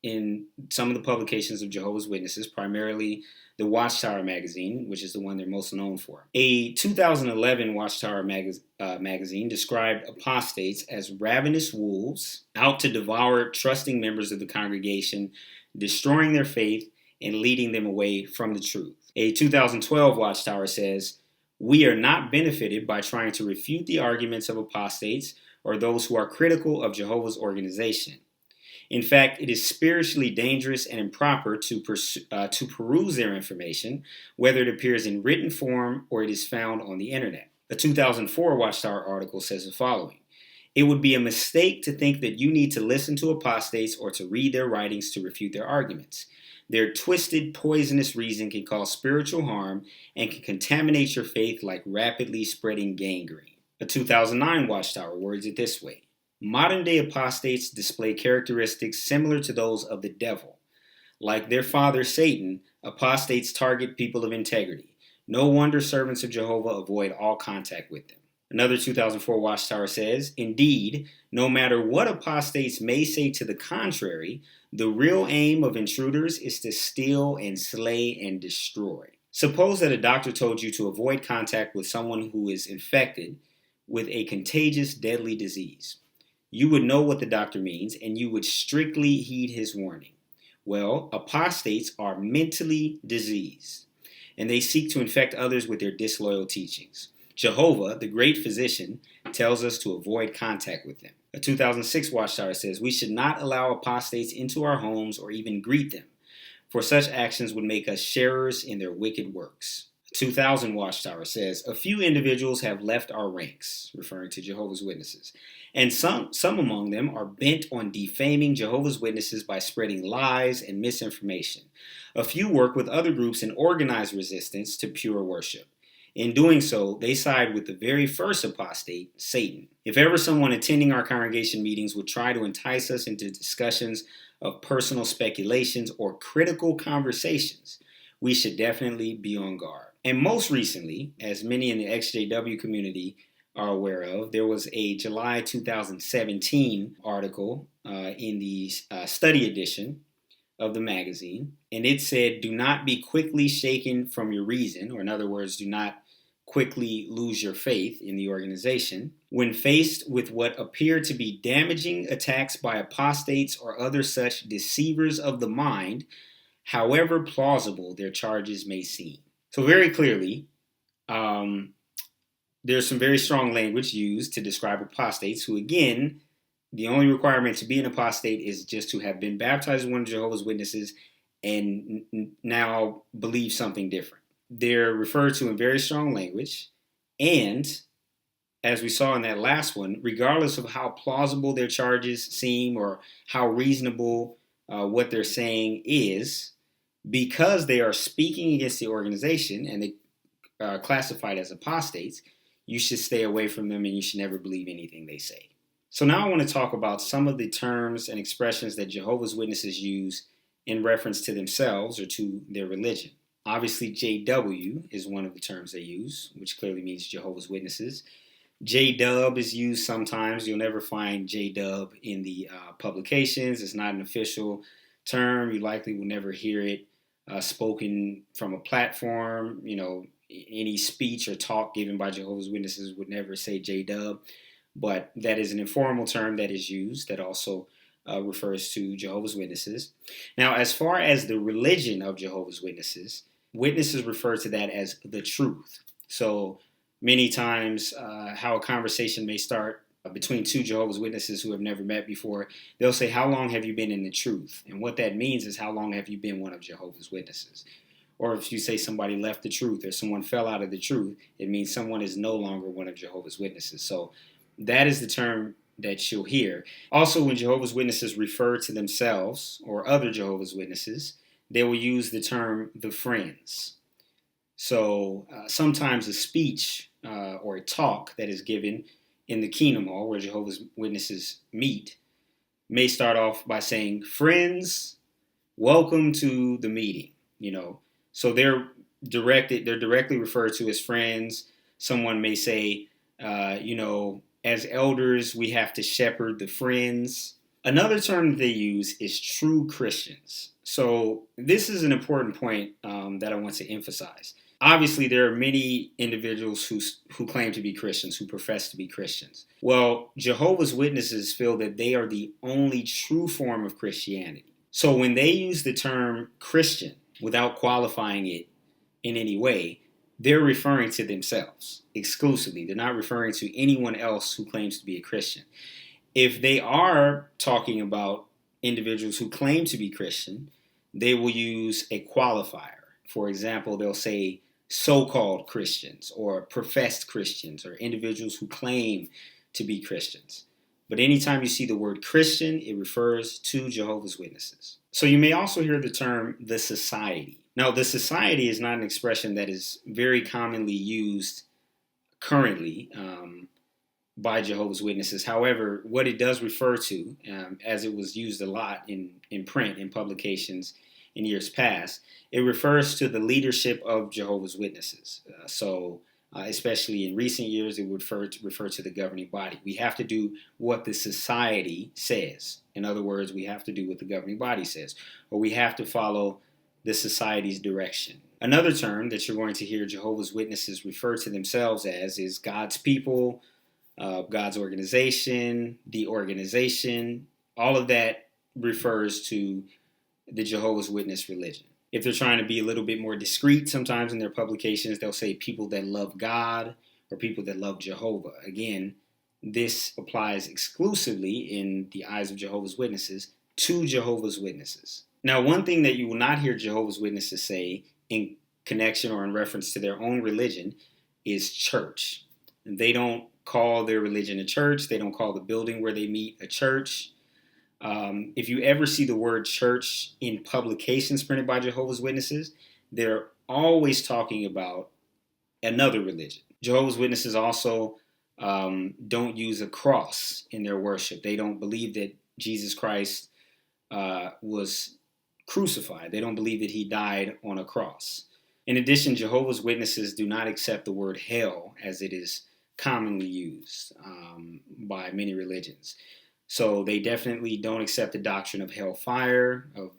in some of the publications of Jehovah's Witnesses, primarily the Watchtower magazine, which is the one they're most known for. A 2011 Watchtower magazine described apostates as ravenous wolves out to devour trusting members of the congregation, destroying their faith and leading them away from the truth. A 2012 Watchtower says, we are not benefited by trying to refute the arguments of apostates or those who are critical of Jehovah's organization. In fact, it is spiritually dangerous and improper to peruse their information, whether it appears in written form or it is found on the internet. A 2004 Watchtower article says the following: it would be a mistake to think that you need to listen to apostates or to read their writings to refute their arguments. Their twisted, poisonous reason can cause spiritual harm and can contaminate your faith like rapidly spreading gangrene. A 2009 Watchtower words it this way: modern-day apostates display characteristics similar to those of the devil. Like their father Satan, apostates target people of integrity. No wonder servants of Jehovah avoid all contact with them. Another 2004 Watchtower says, indeed, no matter what apostates may say to the contrary, the real aim of intruders is to steal and slay and destroy. Suppose that a doctor told you to avoid contact with someone who is infected with a contagious, deadly disease. You would know what the doctor means, and you would strictly heed his warning. Well, apostates are mentally diseased, and they seek to infect others with their disloyal teachings. Jehovah, the great physician, tells us to avoid contact with them. A 2006 Watchtower says, we should not allow apostates into our homes or even greet them, for such actions would make us sharers in their wicked works. 2000 Watchtower says, a few individuals have left our ranks, referring to Jehovah's Witnesses, and some among them are bent on defaming Jehovah's Witnesses by spreading lies and misinformation. A few work with other groups in organized resistance to pure worship. In doing so, they side with the very first apostate, Satan. If ever someone attending our congregation meetings would try to entice us into discussions of personal speculations or critical conversations, we should definitely be on guard. And most recently, as many in the ExJW community are aware of, there was a July 2017 article in the study edition of the magazine, and it said, "Do not be quickly shaken from your reason," or in other words, do not quickly lose your faith in the organization, when faced with what appear to be damaging attacks by apostates or other such deceivers of the mind, however plausible their charges may seem. So very clearly, there's some very strong language used to describe apostates who, again, the only requirement to be an apostate is just to have been baptized in one of Jehovah's Witnesses and now believe something different. They're referred to in very strong language, and as we saw in that last one, regardless of how plausible their charges seem or how reasonable what they're saying is, because they are speaking against the organization and they are classified as apostates, you should stay away from them and you should never believe anything they say. So now I want to talk about some of the terms and expressions that Jehovah's Witnesses use in reference to themselves or to their religion. Obviously, JW is one of the terms they use, which clearly means Jehovah's Witnesses. JW is used sometimes. You'll never find JW in the publications. It's not an official term. You likely will never hear it spoken from a platform. You know, any speech or talk given by Jehovah's Witnesses would never say JW, but that is an informal term that is used that also refers to Jehovah's Witnesses. Now, as far as the religion of Jehovah's Witnesses, witnesses refer to that as the truth. So many times how a conversation may start between two Jehovah's Witnesses who have never met before, they'll say, "How long have you been in the truth?" And what that means is, how long have you been one of Jehovah's Witnesses? Or if you say somebody left the truth or someone fell out of the truth, it means someone is no longer one of Jehovah's Witnesses. So that is the term that you'll hear. Also, when Jehovah's Witnesses refer to themselves or other Jehovah's Witnesses, they will use the term the friends. So sometimes a speech or a talk that is given in the Kingdom Hall where Jehovah's Witnesses meet may start off by saying, "Friends, welcome to the meeting." You know, so they're directly referred to as friends. Someone may say, as elders, we have to shepherd the friends. Another term that they use is true Christians. So this is an important point that I want to emphasize. Obviously, there are many individuals who claim to be Christians, who profess to be Christians. Well, Jehovah's Witnesses feel that they are the only true form of Christianity. So when they use the term Christian without qualifying it in any way, they're referring to themselves exclusively. They're not referring to anyone else who claims to be a Christian. If they are talking about individuals who claim to be Christian, they will use a qualifier. For example, they'll say so-called Christians or professed Christians or individuals who claim to be Christians. But anytime you see the word Christian, it refers to Jehovah's Witnesses. So you may also hear the term the society. Now, the society is not an expression that is very commonly used currently by Jehovah's Witnesses. However, what it does refer to, as it was used a lot in print, in publications in years past, it refers to the leadership of Jehovah's Witnesses. Especially in recent years, it would refer to the governing body. We have to do what the society says. In other words, we have to do what the governing body says, or we have to follow the society's direction. Another term that you're going to hear Jehovah's Witnesses refer to themselves as is God's people, God's organization, the organization. All of that refers to the Jehovah's Witness religion. If they're trying to be a little bit more discreet, sometimes in their publications, they'll say people that love God or people that love Jehovah. Again, this applies exclusively in the eyes of Jehovah's Witnesses to Jehovah's Witnesses. Now, one thing that you will not hear Jehovah's Witnesses say in connection or in reference to their own religion is church. They don't call their religion a church. They don't call the building where they meet a church. If you ever see the word church in publications printed by Jehovah's Witnesses, they're always talking about another religion. Jehovah's Witnesses also don't use a cross in their worship. They don't believe that Jesus Christ was crucified. They don't believe that he died on a cross. In addition, Jehovah's Witnesses do not accept the word hell as it is commonly used by many religions. So they definitely don't accept the doctrine of hellfire, of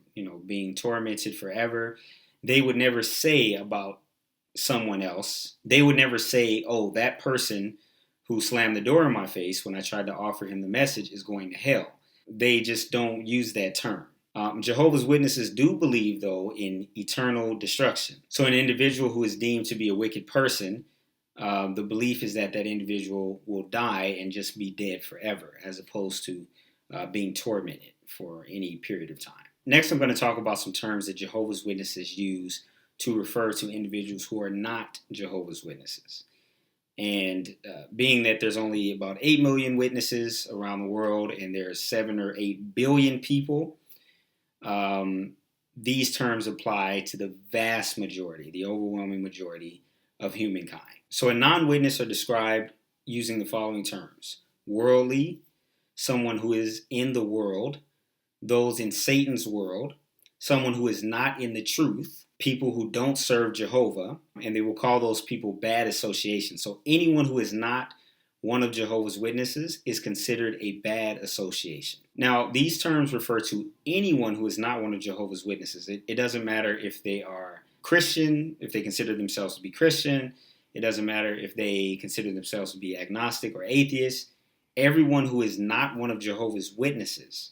being tormented forever. They would never say about someone else. They would never say, oh, that person who slammed the door in my face when I tried to offer him the message is going to hell. They just don't use that term. Jehovah's Witnesses do believe, though, in eternal destruction. So an individual who is deemed to be a wicked person, the belief is that that individual will die and just be dead forever, as opposed to being tormented for any period of time. Next, I'm going to talk about some terms that Jehovah's Witnesses use to refer to individuals who are not Jehovah's Witnesses. And being that there's only about 8 million witnesses around the world and there's 7 or 8 billion people, these terms apply to the vast majority, the overwhelming majority of humankind. So a non-witness are described using the following terms: worldly, someone who is in the world, those in Satan's world, someone who is not in the truth, people who don't serve Jehovah, and they will call those people bad association. So anyone who is not one of Jehovah's Witnesses is considered a bad association. Now, these terms refer to anyone who is not one of Jehovah's Witnesses. It doesn't matter if they are Christian, if they consider themselves to be Christian. It doesn't matter if they consider themselves to be agnostic or atheist. Everyone who is not one of Jehovah's Witnesses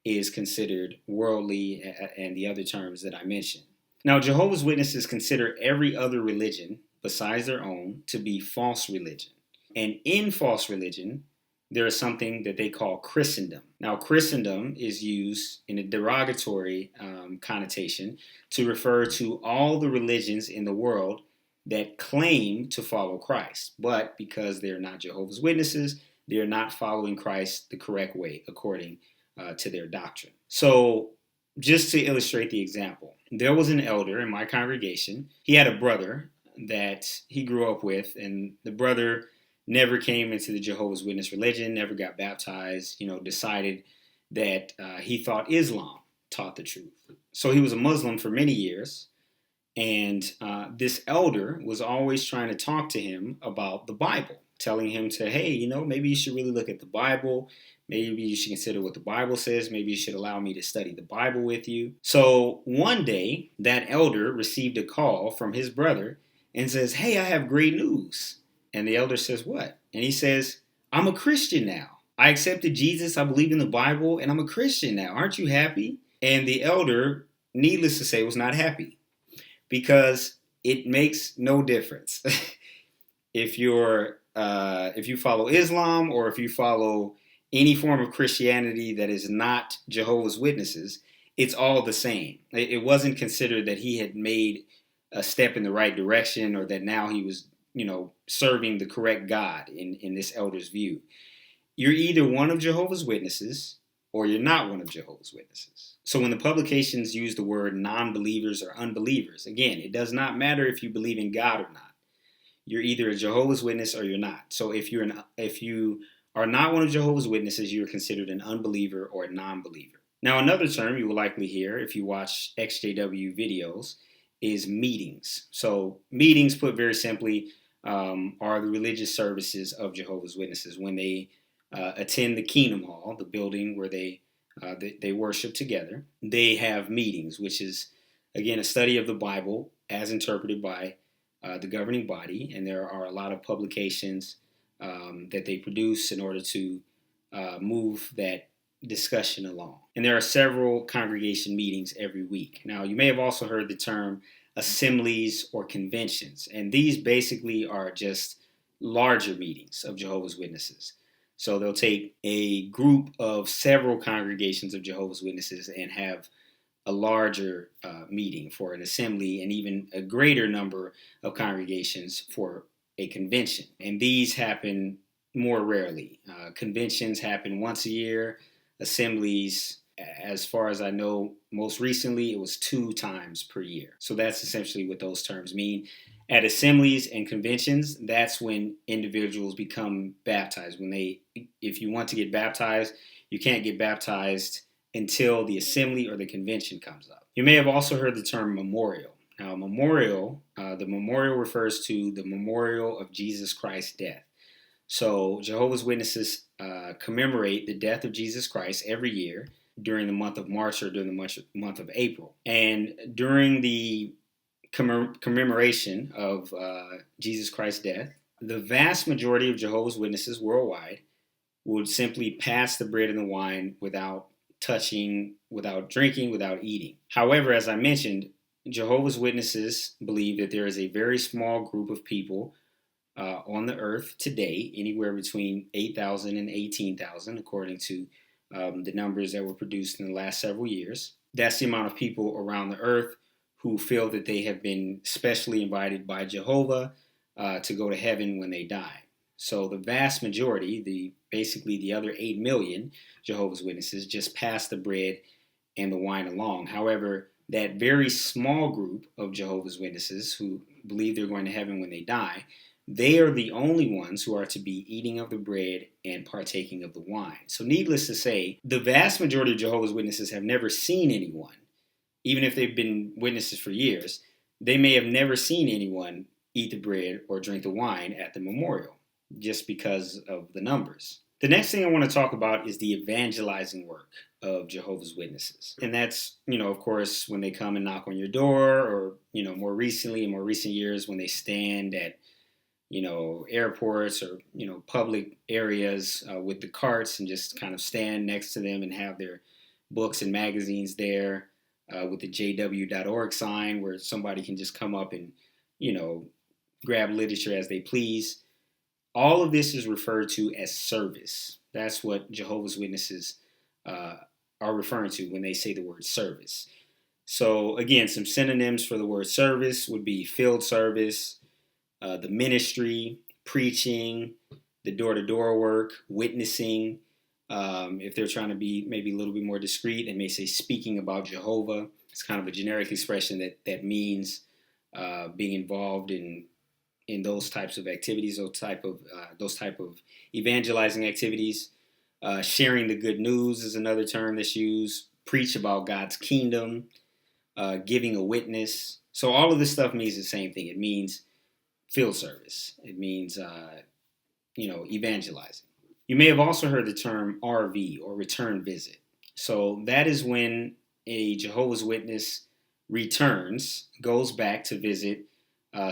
is considered worldly and the other terms that I mentioned. Now, Jehovah's Witnesses consider every other religion besides their own to be false religion. And in false religion, there is something that they call Christendom. Now, Christendom is used in a derogatory connotation to refer to all the religions in the world that claim to follow Christ. But because they're not Jehovah's Witnesses, they're not following Christ the correct way according to their doctrine. So just to illustrate the example, there was an elder in my congregation. He had a brother that he grew up with, and the brother never came into the Jehovah's Witness religion, never got baptized, decided that he thought Islam taught the truth. So he was a Muslim for many years, and this elder was always trying to talk to him about the Bible, telling him to, hey, maybe you should really look at the Bible. Maybe you should consider what the Bible says. Maybe you should allow me to study the Bible with you. So one day, that elder received a call from his brother and says, hey, I have great news. And the elder says, what? And he says, I'm a Christian now. I accepted Jesus. I believe in the Bible, and I'm a Christian now. Aren't you happy? And the elder, needless to say, was not happy, because it makes no difference if you follow Islam or if you follow any form of Christianity that is not Jehovah's Witnesses. It's all the same. It wasn't considered that he had made a step in the right direction, or that now he was serving the correct God in this elder's view. You're either one of Jehovah's Witnesses or you're not one of Jehovah's Witnesses. So when the publications use the word non-believers or unbelievers, again, it does not matter if you believe in God or not. You're either a Jehovah's Witness or you're not. So if you are not one of Jehovah's Witnesses, you're considered an unbeliever or a non-believer. Now, another term you will likely hear if you watch ExJW videos is meetings. So meetings, put very simply, are the religious services of Jehovah's Witnesses. When they attend the Kingdom Hall, the building where they worship together, they have meetings, which is, again, a study of the Bible as interpreted by the governing body. And there are a lot of publications that they produce in order to move that discussion along. And there are several congregation meetings every week. Now, you may have also heard the term assemblies or conventions, and these basically are just larger meetings of Jehovah's Witnesses. So they'll take a group of several congregations of Jehovah's Witnesses and have a larger meeting for an assembly, and even a greater number of congregations for a convention. And these happen more rarely. Conventions happen once a year. Assemblies, as far as I know, most recently it was 2 times per year. So that's essentially what those terms mean. At assemblies and conventions, that's when individuals become baptized. If you want to get baptized, you can't get baptized until the assembly or the convention comes up. You may have also heard the term memorial. Now, the memorial refers to the memorial of Jesus Christ's death. So Jehovah's Witnesses commemorate the death of Jesus Christ every year during the month of March or during the month of April. And during the commemoration of Jesus Christ's death, the vast majority of Jehovah's Witnesses worldwide would simply pass the bread and the wine without touching, without drinking, without eating. However, as I mentioned, Jehovah's Witnesses believe that there is a very small group of people on the earth today, anywhere between 8,000 and 18,000, according to the numbers that were produced in the last several years. That's the amount of people around the earth who feel that they have been specially invited by Jehovah to go to heaven when they die. So the vast majority, basically the other 8 million Jehovah's Witnesses, just pass the bread and the wine along. However, that very small group of Jehovah's Witnesses who believe they're going to heaven when they die, they are the only ones who are to be eating of the bread and partaking of the wine. So needless to say, the vast majority of Jehovah's Witnesses have never seen anyone. Even if they've been witnesses for years, they may have never seen anyone eat the bread or drink the wine at the memorial, just because of the numbers. The next thing I want to talk about is the evangelizing work of Jehovah's Witnesses. And that's, of course, when they come and knock on your door, or, more recently, in more recent years, when they stand at, airports or, public areas with the carts and just kind of stand next to them and have their books and magazines there. With the JW.org sign where somebody can just come up and, grab literature as they please. All of this is referred to as service. That's what Jehovah's Witnesses are referring to when they say the word service. So again, some synonyms for the word service would be field service, the ministry, preaching, the door-to-door work, witnessing. If they're trying to be maybe a little bit more discreet, they may say speaking about Jehovah. It's kind of a generic expression that means being involved in those types of activities, those type of evangelizing activities. Sharing the good news is another term that's used. Preach about God's kingdom, giving a witness. So all of this stuff means the same thing. It means field service. It means evangelizing. You may have also heard the term RV, or return visit. So that is when a Jehovah's Witness goes back to visit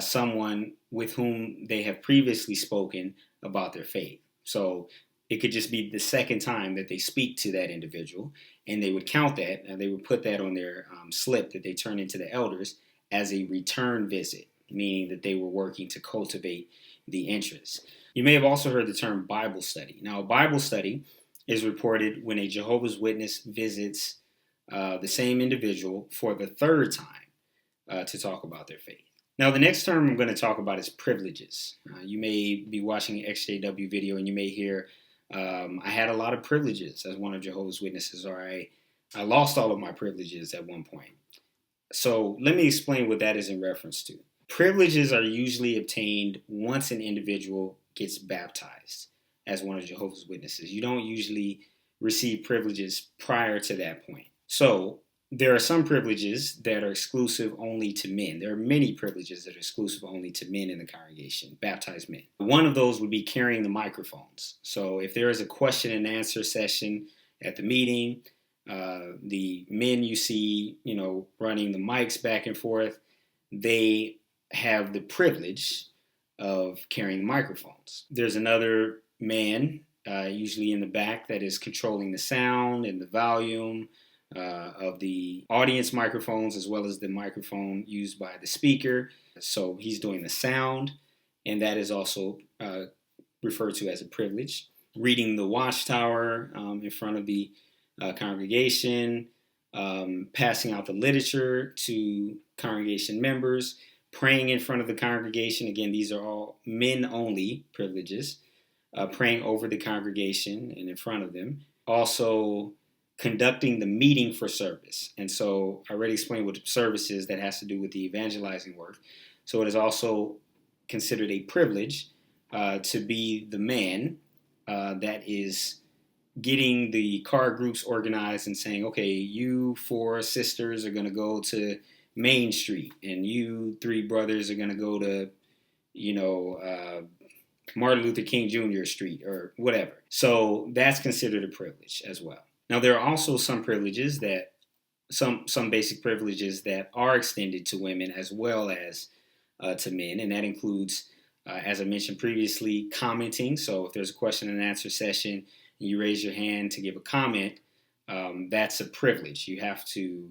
someone with whom they have previously spoken about their faith. So it could just be the second time that they speak to that individual, and they would count that, and they would put that on their slip that they turn into the elders as a return visit, meaning that they were working to cultivate the interest. You may have also heard the term Bible study. Now, a Bible study is reported when a Jehovah's Witness visits the same individual for the third time to talk about their faith. Now, the next term I'm going to talk about is privileges. You may be watching an ExJW video and you may hear, I had a lot of privileges as one of Jehovah's Witnesses, or I lost all of my privileges at one point. So let me explain what that is in reference to. Privileges are usually obtained once an individual gets baptized as one of Jehovah's Witnesses. You don't usually receive privileges prior to that point. So there are some privileges that are exclusive only to men. There are many privileges that are exclusive only to men in the congregation, baptized men. One of those would be carrying the microphones. So if there is a question and answer session at the meeting, the men you see, running the mics back and forth, they have the privilege of carrying the microphones. There's another man, usually in the back, that is controlling the sound and the volume of the audience microphones, as well as the microphone used by the speaker. So he's doing the sound, and that is also referred to as a privilege. Reading the watchtower in front of the congregation, passing out the literature to congregation members, praying in front of the congregation. Again, these are all men-only privileges. Praying over the congregation and in front of them. Also, conducting the meeting for service. And so I already explained what service is. That has to do with the evangelizing work. So it is also considered a privilege to be the man that is getting the car groups organized and saying, okay, you 4 sisters are going to go to Main Street, and you 3 brothers are going to go to, Martin Luther King Jr. Street or whatever. So that's considered a privilege as well. Now, there are also some privileges that, some basic privileges that are extended to women as well as to men, and that includes, as I mentioned previously, commenting. So if there's a question and answer session and you raise your hand to give a comment, that's a privilege. You have to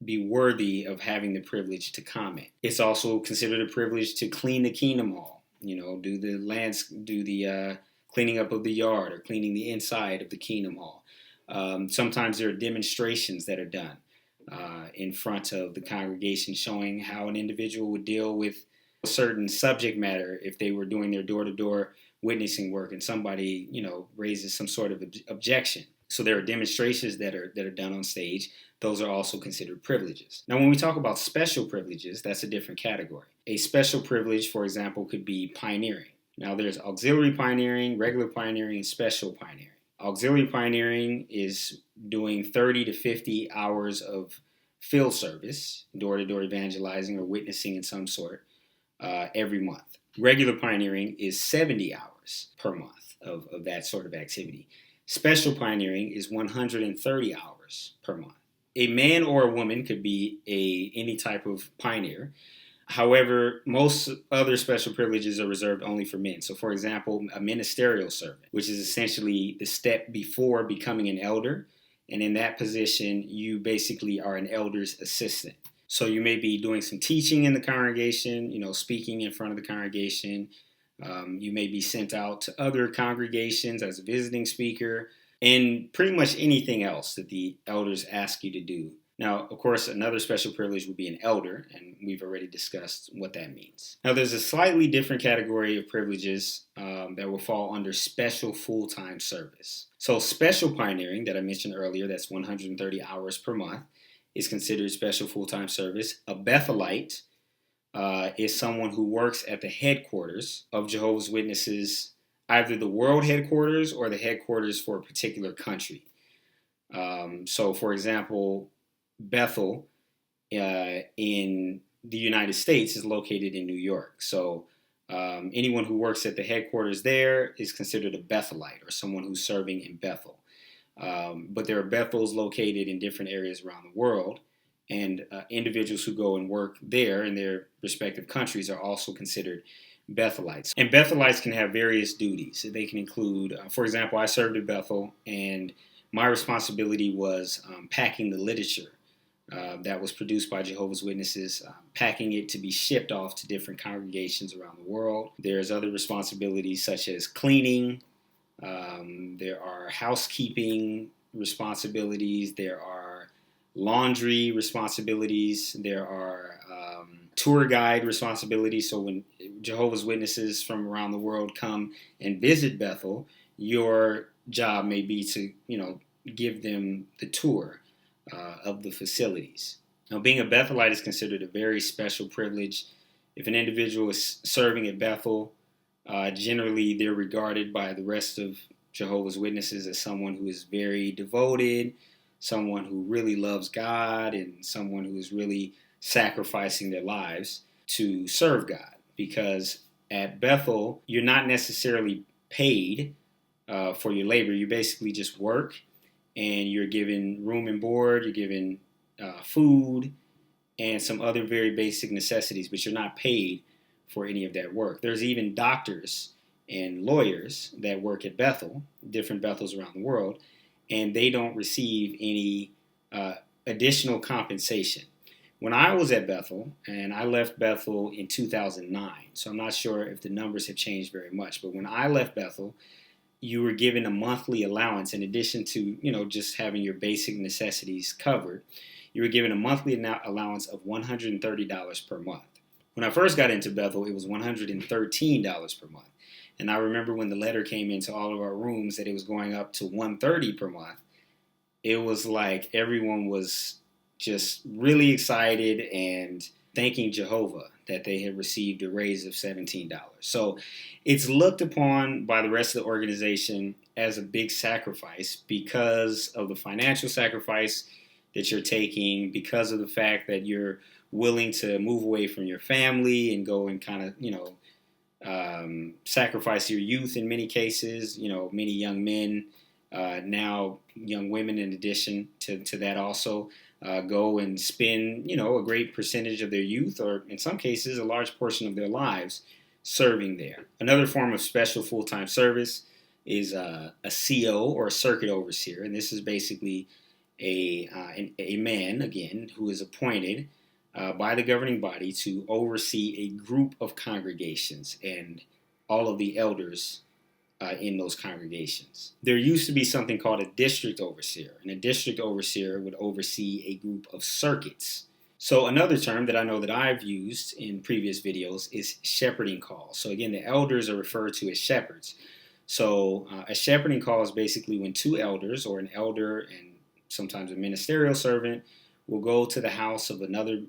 be worthy of having the privilege to comment. It's also considered a privilege to clean the kingdom hall. Do the cleaning up of the yard or cleaning the inside of the kingdom hall. Sometimes there are demonstrations that are done in front of the congregation showing how an individual would deal with a certain subject matter if they were doing their door-to-door witnessing work and somebody, raises some sort of objection. So there are demonstrations that are done on stage. Those are also considered privileges. Now, when we talk about special privileges, that's a different category. A special privilege, for example, could be pioneering. Now, there's auxiliary pioneering, regular pioneering, and special pioneering. Auxiliary pioneering is doing 30 to 50 hours of field service, door-to-door evangelizing or witnessing in some sort, every month. Regular pioneering is 70 hours per month of that sort of activity. Special pioneering is 130 hours per month. A man or a woman could be any type of pioneer. However, most other special privileges are reserved only for men. So, for example, a ministerial servant, which is essentially the step before becoming an elder. And in that position, you basically are an elder's assistant. So you may be doing some teaching in the congregation, speaking in front of the congregation. You may be sent out to other congregations as a visiting speaker, and pretty much anything else that the elders ask you to do. Now, of course, another special privilege would be an elder, and we've already discussed what that means. Now, there's a slightly different category of privileges that will fall under special full-time service. So special pioneering that I mentioned earlier, that's 130 hours per month, is considered special full-time service. A Bethelite is someone who works at the headquarters of Jehovah's Witnesses, either the world headquarters or the headquarters for a particular country. So, for example, Bethel in the United States is located in New York. So anyone who works at the headquarters there is considered a Bethelite or someone who's serving in Bethel. But there are Bethels located in different areas around the world, and individuals who go and work there in their respective countries are also considered Bethelites. And Bethelites can have various duties. They can include, for example, I served at Bethel, and my responsibility was packing the literature that was produced by Jehovah's Witnesses, packing it to be shipped off to different congregations around the world. There's other responsibilities such as cleaning. There are housekeeping responsibilities. There are laundry responsibilities. There are tour guide responsibilities. So when Jehovah's Witnesses from around the world come and visit Bethel, your job may be to, give them the tour of the facilities. Now, being a Bethelite is considered a very special privilege. If an individual is serving at Bethel, generally they're regarded by the rest of Jehovah's Witnesses as someone who is very devoted, someone who really loves God, and someone who is really sacrificing their lives to serve God. Because at Bethel, you're not necessarily paid for your labor. You basically just work, and you're given room and board, you're given food, and some other very basic necessities, but you're not paid for any of that work. There's even doctors and lawyers that work at Bethel, different Bethels around the world, and they don't receive any additional compensation. When I was at Bethel, and I left Bethel in 2009, so I'm not sure if the numbers have changed very much, but when I left Bethel, you were given a monthly allowance in addition to, just having your basic necessities covered. You were given a monthly allowance of $130 per month. When I first got into Bethel, it was $113 per month. And I remember when the letter came into all of our rooms that it was going up to $130 per month, it was like everyone was just really excited and thanking Jehovah that they had received a raise of $17. So it's looked upon by the rest of the organization as a big sacrifice because of the financial sacrifice that you're taking, because of the fact that you're willing to move away from your family and go and kind of, sacrifice your youth in many cases. Many young men, now young women in addition to that also, go and spend, a great percentage of their youth, or in some cases, a large portion of their lives serving there. Another form of special full-time service is a CO, or a circuit overseer, and this is basically a man, again, who is appointed by the governing body to oversee a group of congregations and all of the elders in those congregations. There used to be something called a district overseer, and a district overseer would oversee a group of circuits. So another term that I know that I've used in previous videos is shepherding call. So again, the elders are referred to as shepherds. So a shepherding call is basically when two elders, or an elder and sometimes a ministerial servant, will go to the house of another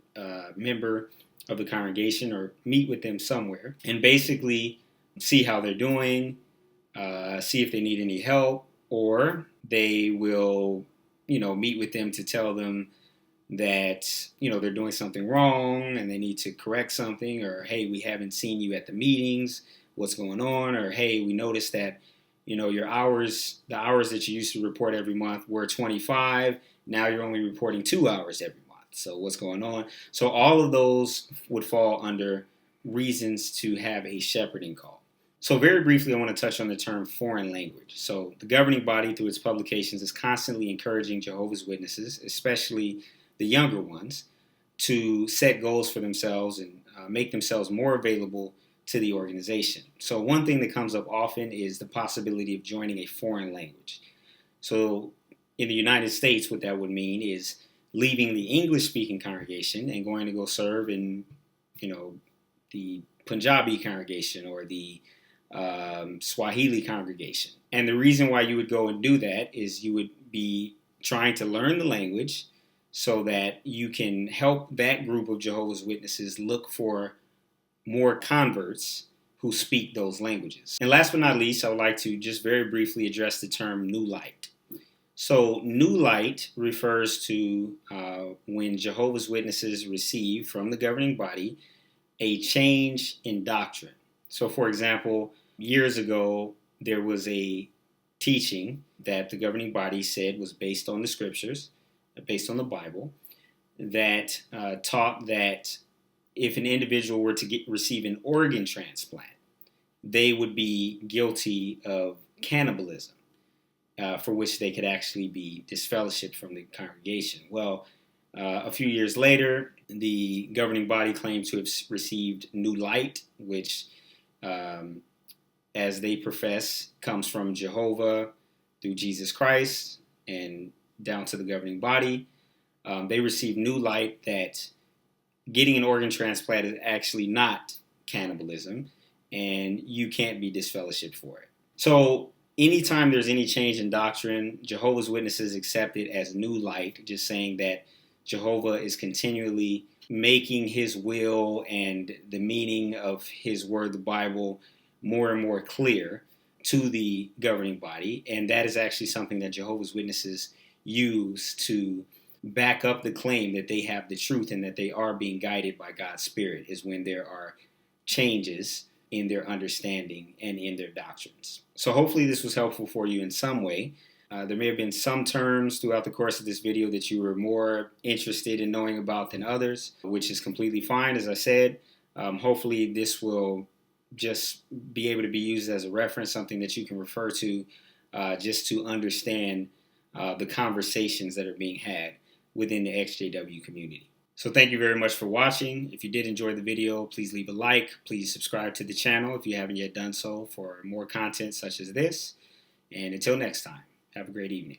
member of the congregation or meet with them somewhere and basically see how they're doing, see if they need any help, or they will, meet with them to tell them that, they're doing something wrong and they need to correct something, or, hey, we haven't seen you at the meetings, what's going on, or, hey, we noticed that, your hours, the hours that you used to report every month were 25, now you're only reporting 2 hours every month. So what's going on? So all of those would fall under reasons to have a shepherding call. So very briefly, I want to touch on the term foreign language. So the governing body, through its publications, is constantly encouraging Jehovah's Witnesses, especially the younger ones, to set goals for themselves and make themselves more available to the organization. So one thing that comes up often is the possibility of joining a foreign language. So in the United States, what that would mean is leaving the English-speaking congregation and going to go serve in, the Punjabi congregation or the Swahili congregation. And the reason why you would go and do that is you would be trying to learn the language so that you can help that group of Jehovah's Witnesses look for more converts who speak those languages. And last but not least, I would like to just very briefly address the term new light. So new light refers to when Jehovah's Witnesses receive from the governing body a change in doctrine. So for example, years ago, there was a teaching that the governing body said was based on the scriptures, based on the Bible, that taught that if an individual were to receive an organ transplant, they would be guilty of cannibalism, for which they could actually be disfellowshipped from the congregation. Well, a few years later, the governing body claimed to have received new light, which, as they profess, comes from Jehovah through Jesus Christ and down to the governing body. They received new light that getting an organ transplant is actually not cannibalism, and you can't be disfellowshipped for it. So anytime there's any change in doctrine, Jehovah's Witnesses accept it as new light, just saying that Jehovah is continually making his will and the meaning of his word, the Bible, more and more clear to the governing body. And that is actually something that Jehovah's Witnesses use to back up the claim that they have the truth and that they are being guided by God's Spirit, is when there are changes in their understanding and in their doctrines. So hopefully this was helpful for you in some way. There may have been some terms throughout the course of this video that you were more interested in knowing about than others, which is completely fine, as I said. Hopefully this will just be able to be used as a reference, something that you can refer to just to understand the conversations that are being had within the ExJW community. So thank you very much for watching. If you did enjoy the video, please leave a like. Please subscribe to the channel if you haven't yet done so for more content such as this. And until next time, have a great evening.